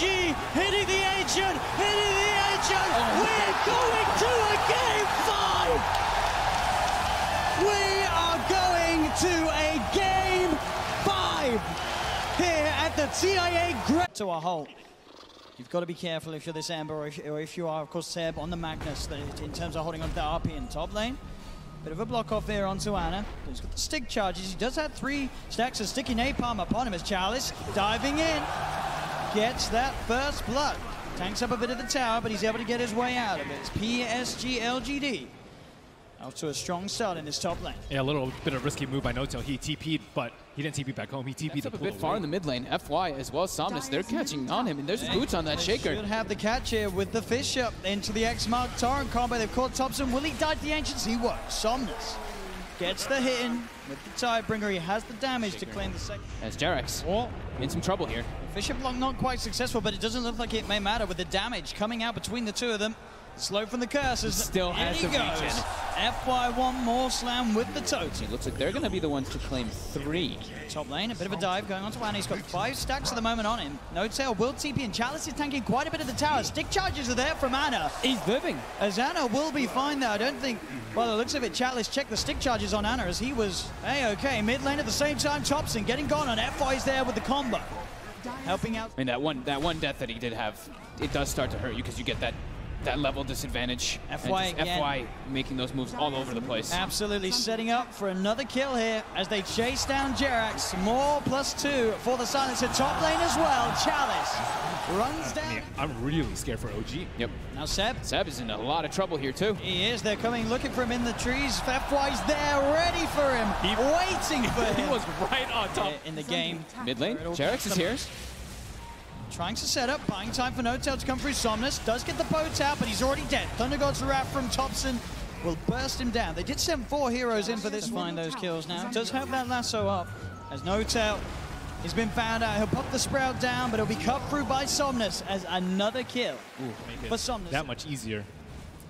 hitting the ancient, hitting the ancient. We're going to a game 5. We are going to a game 5 here at the TIA to a halt. You've got to be careful if you're this Amber, or if you are, of course, Seb on the Magnus, in terms of holding on to the RP in top lane. Bit of a block off here onto Ana. He's got the stick charges. He does have 3 stacks of sticky napalm upon him as Chalice diving in. Gets that first blood. Tanks up a bit of the tower, but he's able to get his way out of it. It's PSG.LGD. Off to a strong start in this top lane. Yeah, a little bit of risky move by No-Tail. He TP'd, but he didn't TP back home. He TP'd a bit far in the mid lane. FY as well as Somnus, they're catching on him, and there's boots on that shaker. Should have the catch here with the fish up into the X-Mark Torrent combo. They've caught Thompson. Will he die to the Ancients? He won't. Somnus gets the hit in with the Tidebringer. He has the damage to claim the second. As Jerax in some trouble here. Fisher block not quite successful, but it doesn't look like it may matter with the damage coming out between the two of them. Slow from the curses. Still has the region. FY one more slam with the totem. It looks like they're going to be the ones to claim 3. Top lane, a bit of a dive going on to Ana. He's got 5 stacks at the moment on him. No-Tail will TP, and Chalice is tanking quite a bit of the tower. Stick charges are there from Ana. He's living. As Ana will be fine there. I don't think, by the looks of it, Chalice checked the stick charges on Ana as he was A-okay. Mid lane at the same time, Thompson getting gone on. FY's there with the combo. Helping out. I mean, that one death that he did have, it does start to hurt you because you get that level disadvantage. FY making those moves all over the place. Absolutely setting up for another kill here as they chase down Jerax. More +2 for the Silencer. Top lane as well. Chalice runs down. Man, I'm really scared for OG. Yep. Now Seb. Seb is in a lot of trouble here too. He is. They're coming looking for him in the trees. FY's there ready for him. Waiting for him. He was right on top. In the game. Mid lane. Jerax is here. Trying to set up, buying time for No-Tail to come through. Somnus does get the boat out, but he's already dead. Thunder God's Wrath from Thompson will burst him down. They did send 4 heroes in for this to find those kills now. Does have that lasso up as No-Tail has been found out. He'll pop the Sprout down, but he'll be cut through by Somnus as another kill for Somnus. That much easier.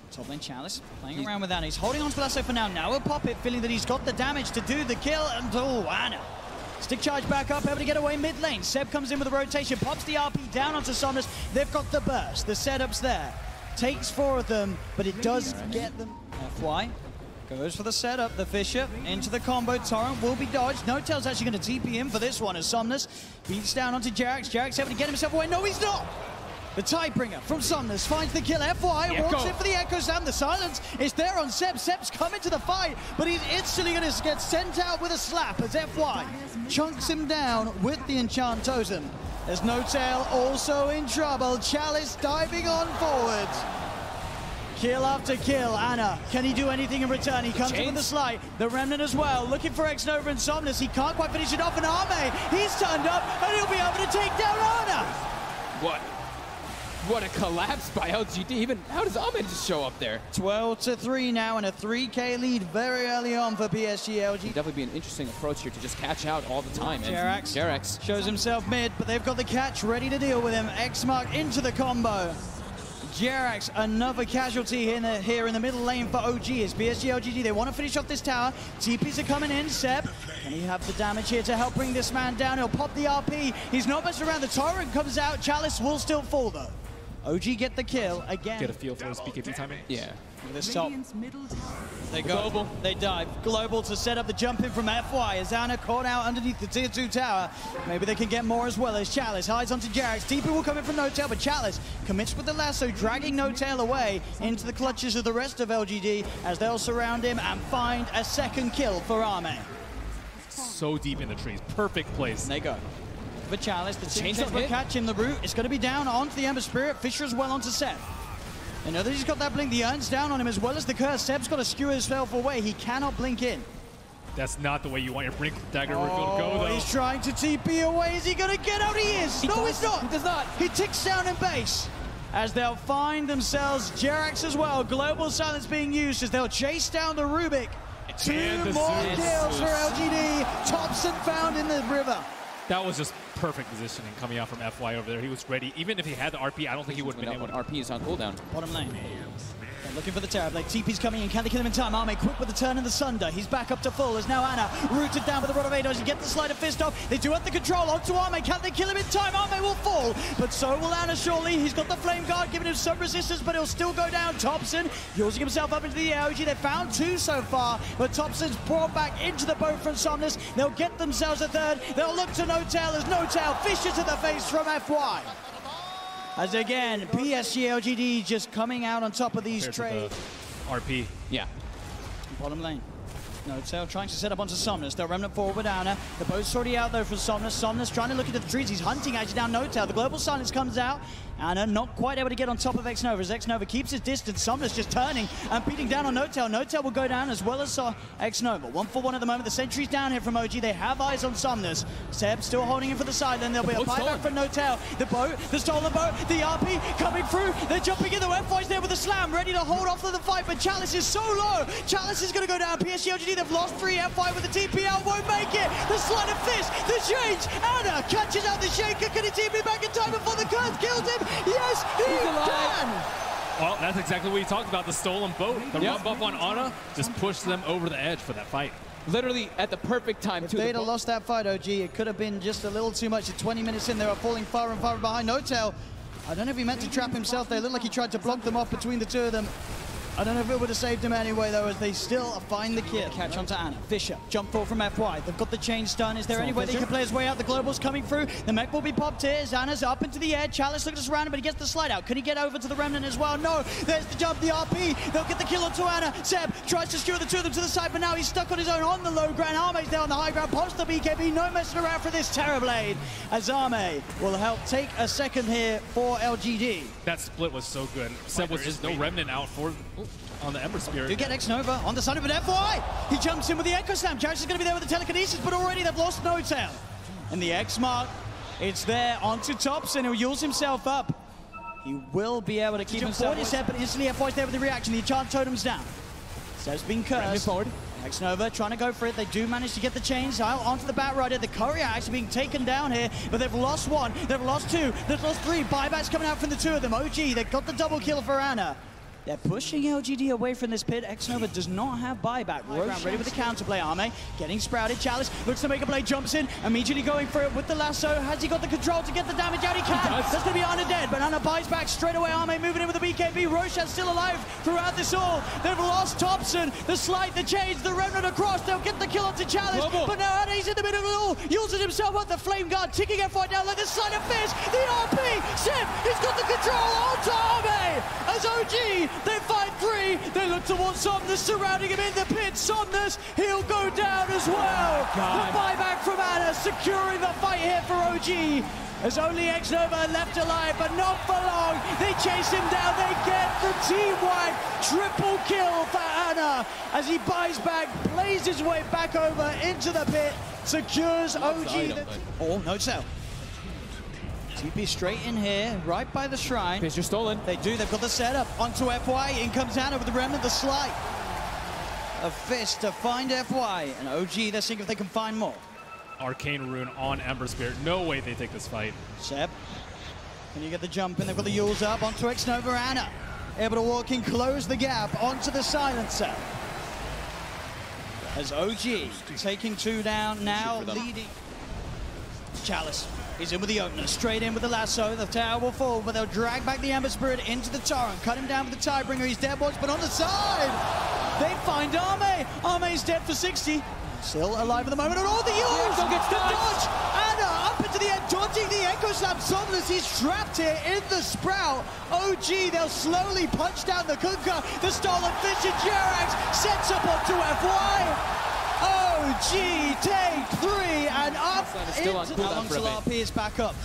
Top lane Chalice playing around with that. He's holding on to lasso for now. Now he'll pop it, feeling that he's got the damage to do the kill. And Ana Stick charge back up, able to get away mid lane. Seb comes in with a rotation, pops the RP down onto Somnus. They've got the burst, the setup's there. Takes 4 of them, but it does get them. FY goes for the setup, the Fisher into the combo. Torrent will be dodged. No-Tail's actually going to TP in for this one as Somnus beats down onto Jerax. Jerax able to get himself away. No, he's not! The Tidebringer from Somnus finds the kill. FY walks in for the Echo Slam. The silence is there on Seb. Seb's coming to the fight, but he's instantly going to get sent out with a slap as FY chunks him down with the Enchant Totem. There's No-Tail also in trouble. Chalice diving on forward. Kill after kill. Ana, can he do anything in return? He comes in with the slide. The Remnant as well, looking for X-Nova and Somnus. He can't quite finish it off, and Arme, he's turned up, and he'll be able to take down Ana. What a collapse by LGD. Even how does Ahmed just show up there? 12-3 now, and a 3K lead very early on for PSG.LGD. Definitely be an interesting approach here to just catch out all the time. Jerax shows himself mid, but they've got the catch ready to deal with him. X-Mark into the combo. Jerax, another casualty here in the middle lane for OG. Is PSG.LGD. They want to finish off this tower. TPs are coming in. Seb, can he have the damage here to help bring this man down? He'll pop the RP. He's not messing around. The Torrent comes out. Chalice will still fall, though. OG get the kill again. Get a feel for his BKB timing? Yeah. This top. They go. Global. They dive. Global to set up the jump in from FY. As Ana caught out underneath the tier 2 tower. Maybe they can get more as well as Chalice hides onto Jerax. TP will come in from No-Tail, but Chalice commits with the lasso, dragging No-Tail away into the clutches of the rest of LGD as they'll surround him and find a second kill for Arme. So deep in the trees. Perfect place. And they go. For Chalice, the chains will catch him. The root is going to be down onto the Ember Spirit. Fisher as well onto Seb. They know that he's got that blink. The Urn's down on him as well as the curse. Seb's got to skewer himself away. He cannot blink in. That's not the way you want your blink dagger to go, though. He's trying to TP away. Is he going to get out? He is. No, he's not. He does not. He ticks down in base. As they'll find themselves Jerax as well. Global silence being used as they'll chase down the Rubik. 2 more kills for LGD. Thompson found in the river. That was just perfect positioning coming out from FY over there. He was ready. Even if he had the RP, I don't think he would have been able to. RP is on cooldown. Bottom lane. They're looking for the Terrorblade. TP's coming in. Can they kill him in time? Arme quick with the turn and the Sunder. He's back up to full as now Ana rooted down with the Rod of Ados. You get the Sleight of Fist off. They do have the control onto Arme. Can they kill him in time? Arme will fall, but so will Ana shortly. He's got the Flame Guard giving him some resistance, but he'll still go down. Thompson using himself up into the air. OG, they found 2 so far, but Thompson's brought back into the boat from Somnus. They'll get themselves a third. They'll look to No-Tail as No-Tail Fisher to the face from FY. As again, PSG.LGD just coming out on top of these trades. RP. Yeah. Bottom lane. No-Tail trying to set up onto Somnus. They'll Remnant forward with Ana. The boat's already out though for Somnus. Somnus trying to look into the trees. He's hunting actually down No-Tail. The global silence comes out. Ana not quite able to get on top of X-Nova as X-Nova keeps his distance. Somnus just turning and beating down on No-Tail. No-Tail will go down as well as X-Nova. 1-for-1 at the moment. The sentry's down here from OG. They have eyes on Somnus. Seb still holding him for the side. Then there'll be a buyback from No-Tail. The boat, the stolen boat, the RP coming through. They're jumping in. The FY's there with the slam, ready to hold off to the fight. But Chalice is so low. Chalice is going to go down. PSG.LGD, they've lost 3. FY with the TP out, won't make it. The Sleight of Fist, the change. Ana catches out the Shaker. Can he TP back in time before the curse kills him? Yes, he can. Well, that's exactly what you talked about, the stolen boat. The run buff on Ana just pushed them over the edge for that fight. Literally at the perfect time. If they'd have lost that fight, OG, it could have been just a little too much. At 20 minutes in, they were falling far and far behind. No-Tail, I don't know if he meant to trap himself there. It looked like he tried to block them off between the 2 of them. I don't know if it would have saved him anyway, though, as they still find the kill. Catch onto Ana. Fisher, jump forward from FY. They've got the chain stun. Is there any way they can play his way out? The global's coming through. The mech will be popped here. Ana's up into the air. Chalice looks around him, but he gets the slide out. Can he get over to the Remnant as well? No. There's the jump, the RP. They'll get the kill onto Ana. Seb tries to skewer the 2 of them to the side, but now he's stuck on his own on the low ground. Arme's there on the high ground. Pops the BKB. No messing around for this Terrorblade. As Arme will help take a second here for LGD. That split was so good. Seb was just no Remnant out for on the Ember Spirit. Do get X-Nova on the side of an FY. He jumps in with the Echo Slam. Jerax is going to be there with the telekinesis, but already they've lost No-Tail. And the X-Mark, it's there onto Thompson, who heals himself up. He will be able to keep himself forward, Seb, but instantly FY's there with the reaction. The Enchant Totem's down. Seb's been cursed. Forward. X-Nova trying to go for it. They do manage to get the chains out onto the Bat Rider. The Courier actually being taken down here, but they've lost 1, they've lost 2, they've lost 3. Buybacks coming out from the 2 of them. OG, they've got the double kill for Ana. They're pushing LGD away from this pit. Xnova does not have buyback. Rogue ready with the counterplay. Arme getting sprouted. Chalice looks to make a play, jumps in, immediately going for it with the lasso. Has he got the control to get the damage out? He can. That's going to be Ana dead, but Ana buys back straight away. Arme moving in with the BKB. Roshan's still alive throughout this all. They've lost Thompson. The slide, the change, the remnant across. They'll get the kill onto Chalice, but now Ana, he's in the middle of it all. Uses himself on the flame guard, ticking F1 down like the slide of fish. The RP, Sip, he's got the control onto Arme. As OG, they find 3. They look towards Somnus, surrounding him in the pit. Somnus, he'll go down as well. The buyback from Ana, securing the fight here for OG. There's only Xnova left alive, but not for long. They chase him down. They get the team-wide triple kill for Ana as he buys back, plays his way back over into the pit, secures OG. Oh, no cell. TP straight in here, right by the shrine. Fissure stolen. They do, they've got the setup onto FY. In comes Ana with the remnant, the slide. A fist to find FY, and OG, they're seeing if they can find more. Arcane Rune on Ember Spirit. No way they take this fight. Seb, can you get the jump in? They've got the Yules up onto Xnova. Ana able to walk in, close the gap onto the silencer. As OG taking 2 down, now leading. Chalice is in with the opener, straight in with the lasso. The tower will fall, but they'll drag back the Ember Spirit into the torrent, cut him down with the Tidebringer. He's dead watch, but on the side, they find Arme. Arme's dead for 60. Still alive at the moment, and all the Yules! The dodge! Ana up into the end, dodging the Echo Slam. Somnus, he's trapped here in the Sprout. OG, they'll slowly punch down the Kunkka. The stolen fish and Jerax sets up onto FY. OG take 3 and up into the until RP is back up.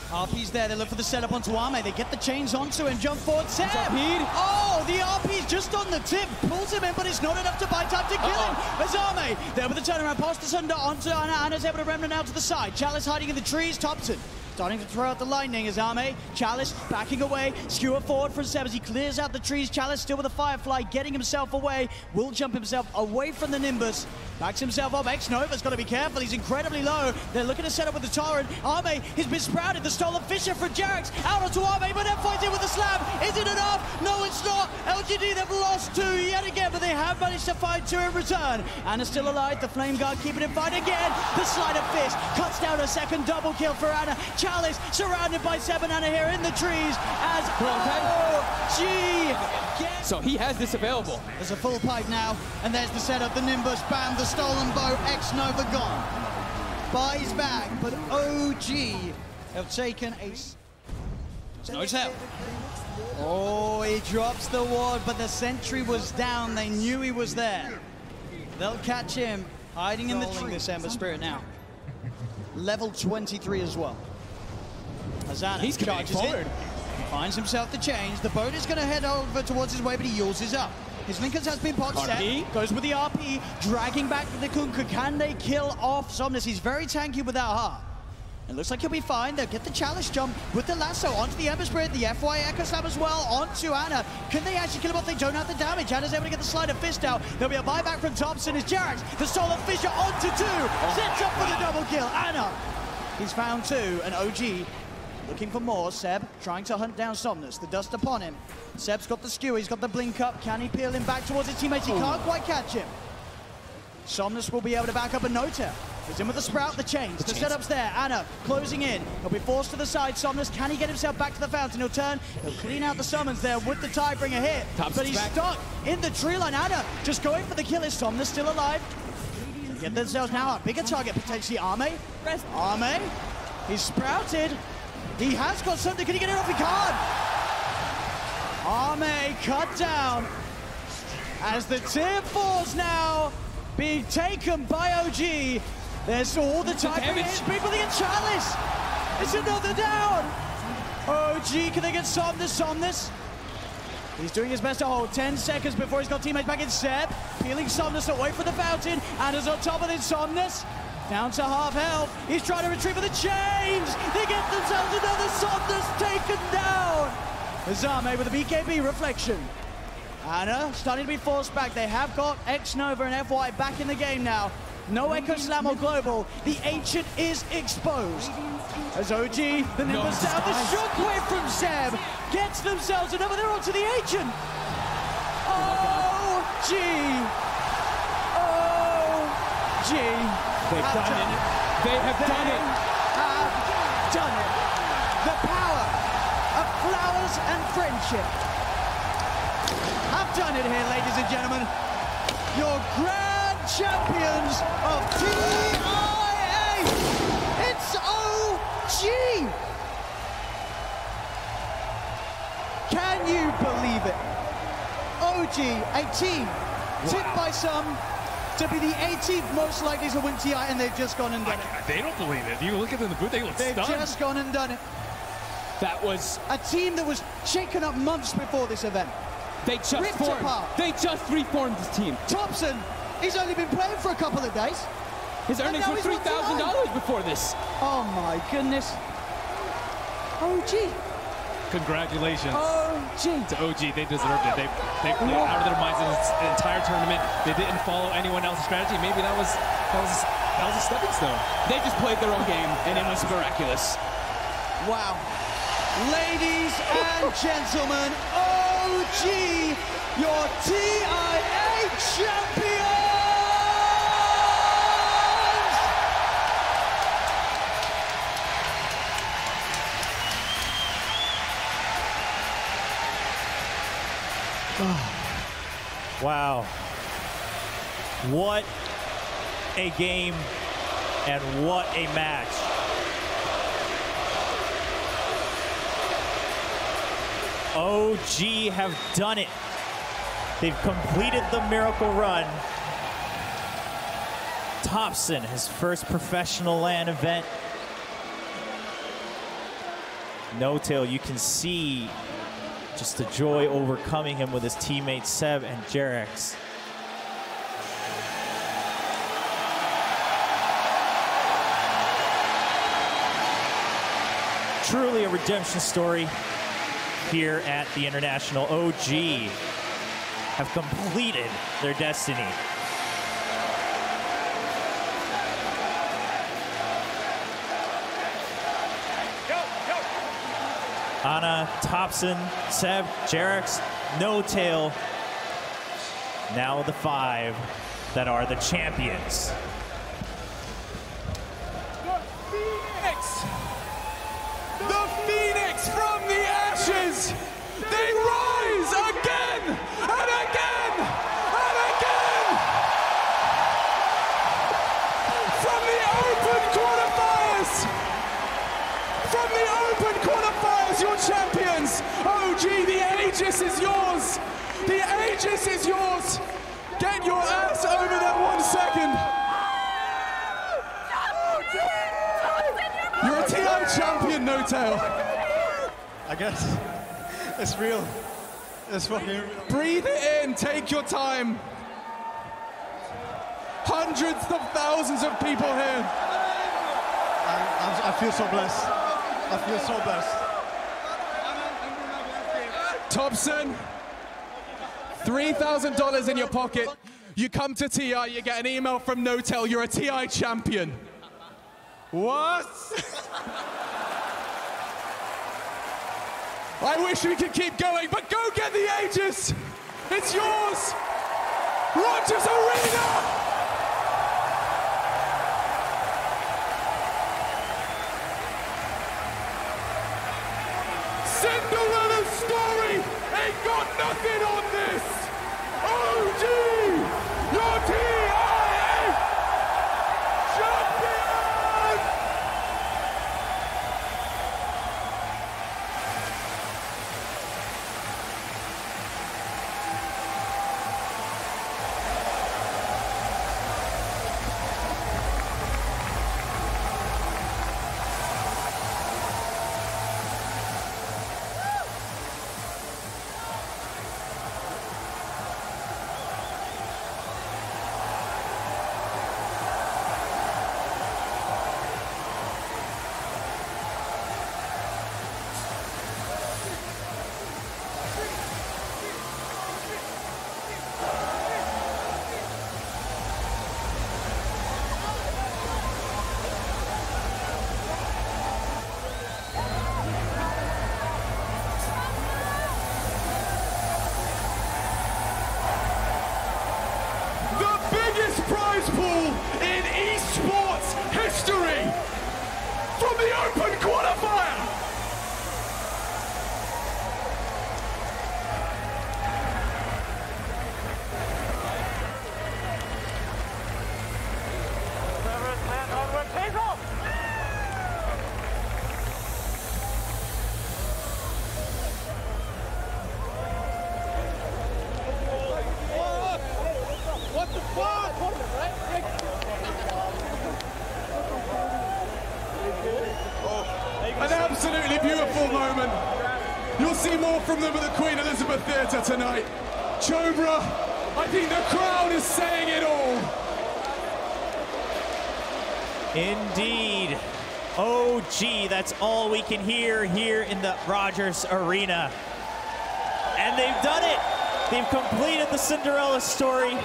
RP's there, they look for the setup onto Arme. They get the chains onto him, jump forward, Seb! Oh, the RP's just on the tip, pulls him in, but it's not enough to buy time to kill him. There's Arme, there with the turnaround, past the Sunder onto Ana. Ana's able to remnant out to the side. Chalice hiding in the trees, Thompson starting to throw out the lightning as Arme. Chalice backing away, skewer forward from Seb as he clears out the trees. Chalice still with a Firefly, getting himself away, will jump himself away from the Nimbus. Backs himself up. Xnova's got to be careful. He's incredibly low. They're looking to set up with the Torrent. Arme has been sprouted. The stolen Fisher for Jerax. Out onto Arme, but F5's in with the slam. Is it enough? No, it's not. LGD, they've lost 2 yet again, but they have managed to find 2 in return. Anna's still alive. The Flame Guard keeping him fine again. The Slide of Fist cuts down a second double kill for Ana. Chalice surrounded by Seb and Ana here in the trees as OG. So he has this available. There's a full pipe now, and there's the setup. The Nimbus, bam, the stolen bow, Xnova gone. Buys back, but OG have taken a... No tell. Oh, he drops the ward, but the sentry was down. They knew he was there. They'll catch him, hiding in the tree. This Ember Spirit now. Level 23 as well. Azana He's charges forward. Finds himself the change. The boat is going to head over towards his way, but he uses up. His Linkers has been popped. Goes with the RP, dragging back the Kunkka. Can they kill off Somnus? He's very tanky without heart. It looks like he'll be fine. They'll get the Chalice jump with the lasso onto the Ember Spirit, the FY Echo Slam as well, onto Ana. Can they actually kill him off? They don't have the damage. Ana's able to get the Slide of Fist out. There'll be a buyback from Thompson as Jerax. The stolen Fisher onto 2. Sets up for the double kill. Ana, he's found 2, and OG looking for more. Seb trying to hunt down Somnus. The dust upon him. Seb's got the skewer. He's got the blink up. Can he peel him back towards his teammates? He can't quite catch him. Somnus will be able to back up a no-tail. He's in with the Sprout, the chains. The setup's there. Ana closing in. He'll be forced to the side. Somnus, can he get himself back to the fountain? He'll turn. He'll clean out the summons there with the Tidebringer hit. But he's stuck in the tree line. Ana just going for the kill. Is Somnus still alive? Get themselves now a bigger target, potentially Arme. Arme, he's sprouted. He has got something. Can he get it off? He can't. Arme cut down as the tier 4's now being taken by OG. There's all the time. People get Chalice. It's another down. OG, can they get Somnus? He's doing his best to hold 10 seconds before he's got teammates back in. Seb peeling Somnus away from the fountain, and is on top of it. Somnus down to half health. He's trying to retrieve for the chains. They get themselves another Somnus taken down. Azame with a BKB reflection. Ana starting to be forced back. They have got Xnova and FY back in the game now. No Echo Slam or Global. The Ancient is exposed. As OG, the Nimbus down. The shockwave from Seb gets themselves another. They're onto the Ancient. OG! OG! They've done it. They have done it. Have done it. The power of flowers and friendship have done it here, ladies and gentlemen. Your grand champions of TIA. It's OG. Can you believe it? OG, a team tipped by some to be the 18th most likely to win TI, and they've just gone and done it. They don't believe it. You look at them in the booth, they look They've stunned. just gone and done it. That was A team that was shaken up months before this event. they just Ripped formed. apart. They just reformed this team. Thompson, he's only been playing for a couple of days. His earnings now were he's won $3,000 before this. Oh my goodness. OG. Congratulations OG. to OG. They deserved it. They played out of their minds in this entire tournament. They didn't follow anyone else's strategy. Maybe that was a stepping stone. They just played their own game, and it was miraculous. Wow. Ladies and gentlemen, OG, your TIA champions! Wow. What a game and what a match. OG have done it. They've completed the miracle run. Thompson, his first professional LAN event. No-Tail, you can see just the joy overcoming him with his teammates Seb and Jerex. Truly a redemption story here at the International. OG have completed their destiny. Anna, Thompson, Seb, Jerex, No-Tail. Now the 5 that are the champions. The Phoenix from the ashes! They rise again and again and again! From the open quarterfinals! From the open quarterfinals, your champions! OG, the Aegis is yours! The Aegis is yours! Get your ass over that 1 second! You're a TI champion, No-Tail. I guess it's real. It's fucking real. Breathe it in, take your time. Hundreds of thousands of people here. I feel so blessed. I feel so blessed. Thompson, $3,000 in your pocket. You come to TI, you get an email from No-Tail, you're a TI champion. What? I wish we could keep going, but go get the Aegis. It's yours. Rogers Arena. Cinderella's story ain't got nothing on this. OG, your TIA champion. An absolutely beautiful moment. You'll see more from them at the Queen Elizabeth Theatre tonight. Chobra, I think the crowd is saying it all. Indeed. OG, that's all we can hear here in the Rogers Arena. And they've done it. They've completed the Cinderella story.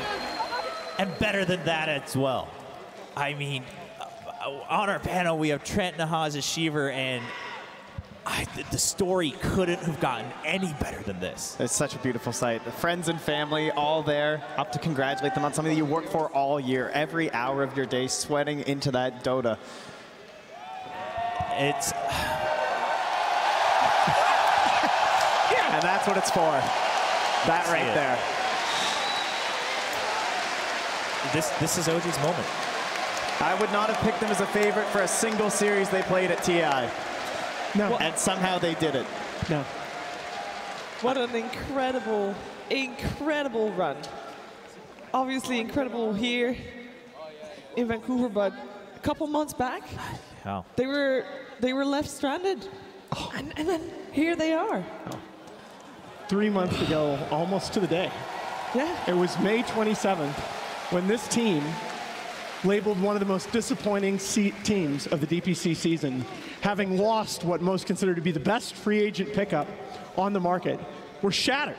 And better than that as well. I mean, on our panel, we have Trent Nahaza-Shiver, and the story couldn't have gotten any better than this. It's such a beautiful sight. The friends and family all there, up to congratulate them on something that you worked for all year, every hour of your day, sweating into that Dota. It's... And that's what it's for. That right there. This is OG's moment. I would not have picked them as a favorite for a single series they played at TI. No. And somehow they did it. No. What an incredible, incredible run. Obviously incredible here in Vancouver, but a couple months back, they were left stranded. Oh. And then here they are. Oh. 3 months ago, almost to the day. Yeah. It was May 27th when this team, labeled one of the most disappointing teams of the DPC season, having lost what most consider to be the best free agent pickup on the market, were shattered.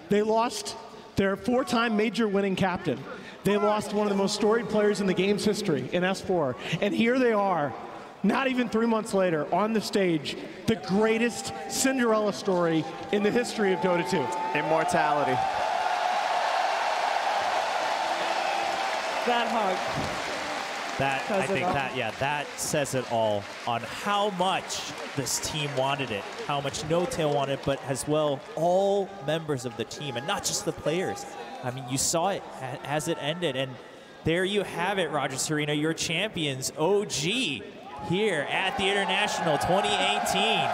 They lost their 4-time major winning captain. They lost one of the most storied players in the game's history in S4. And here they are, not even 3 months later, on the stage, the greatest Cinderella story in the history of Dota 2. Immortality. That hug. That says it all on how much this team wanted it, how much No-Tail wanted it, but as well, all members of the team, and not just the players. I mean, you saw it as it ended, and there you have it, Rogers Arena, your champions, OG, here at the International 2018,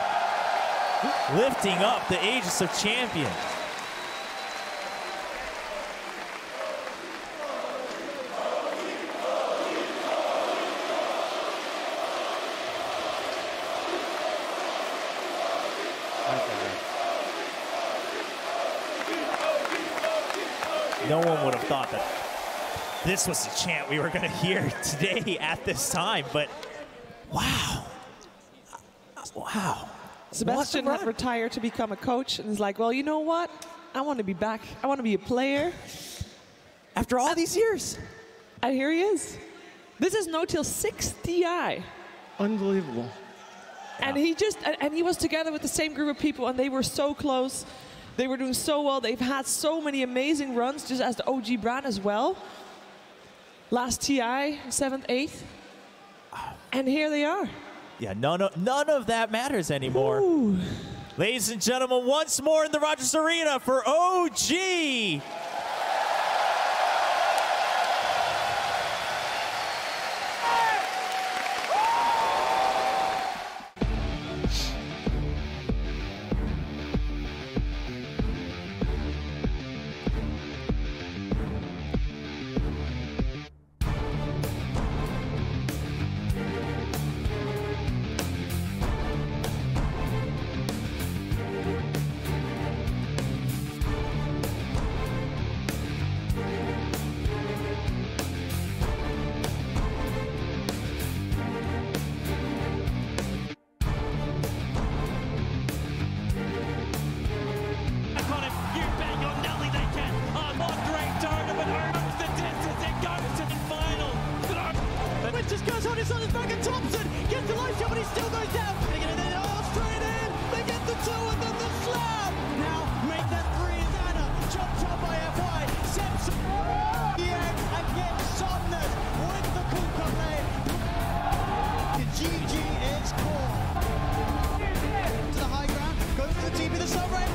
lifting up the Aegis of Champions. No one would have thought that this was the chant we were going to hear today at this time, but wow. Wow. Sebastian had retired to become a coach, and he's like, well, you know what? I want to be back. I want to be a player. After all these years. And here he is. This is No-Tail's 6th DI. Unbelievable. And he he was together with the same group of people, and they were so close. They were doing so well. They've had so many amazing runs, just as the OG brand as well. Last TI, 7th, 8th. And here they are. Yeah, none of that matters anymore. Ooh. Ladies and gentlemen, once more in the Rogers Arena for OG. Just goes on his back, and Thompson gets the life shot, but he still goes down. They get it straight in. They get the 2 and then the slam. Now make that 3 is Anna. Jumped up by FY. Simpson. And get Somnus with the Kuka lane. The GG is caught. To the high ground. Goes to the TP, the sub-rain.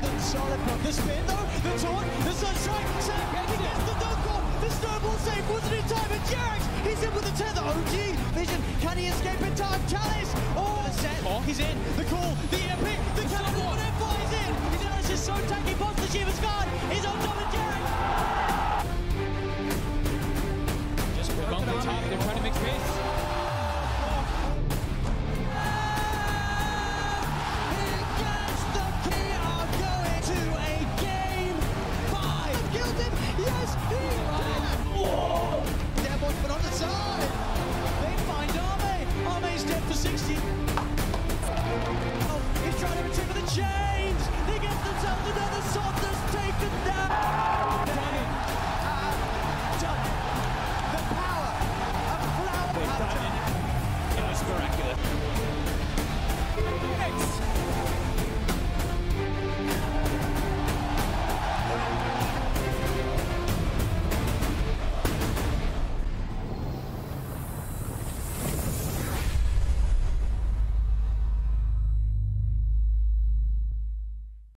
The solid block. The spin though. The taunt. The sunstrike. Sam gets the dunk off. The snowball save wasn't in time, and Jarex, he's in with the tether. OG, Vision, can he escape in time? Chalice, he's in. The call, the epic, the cannonball, and F5 is in. His Eris is so tanky, pops the Shiva's guard. He's on top of Jarex. Just broke on the top, they're trying to make space. GG.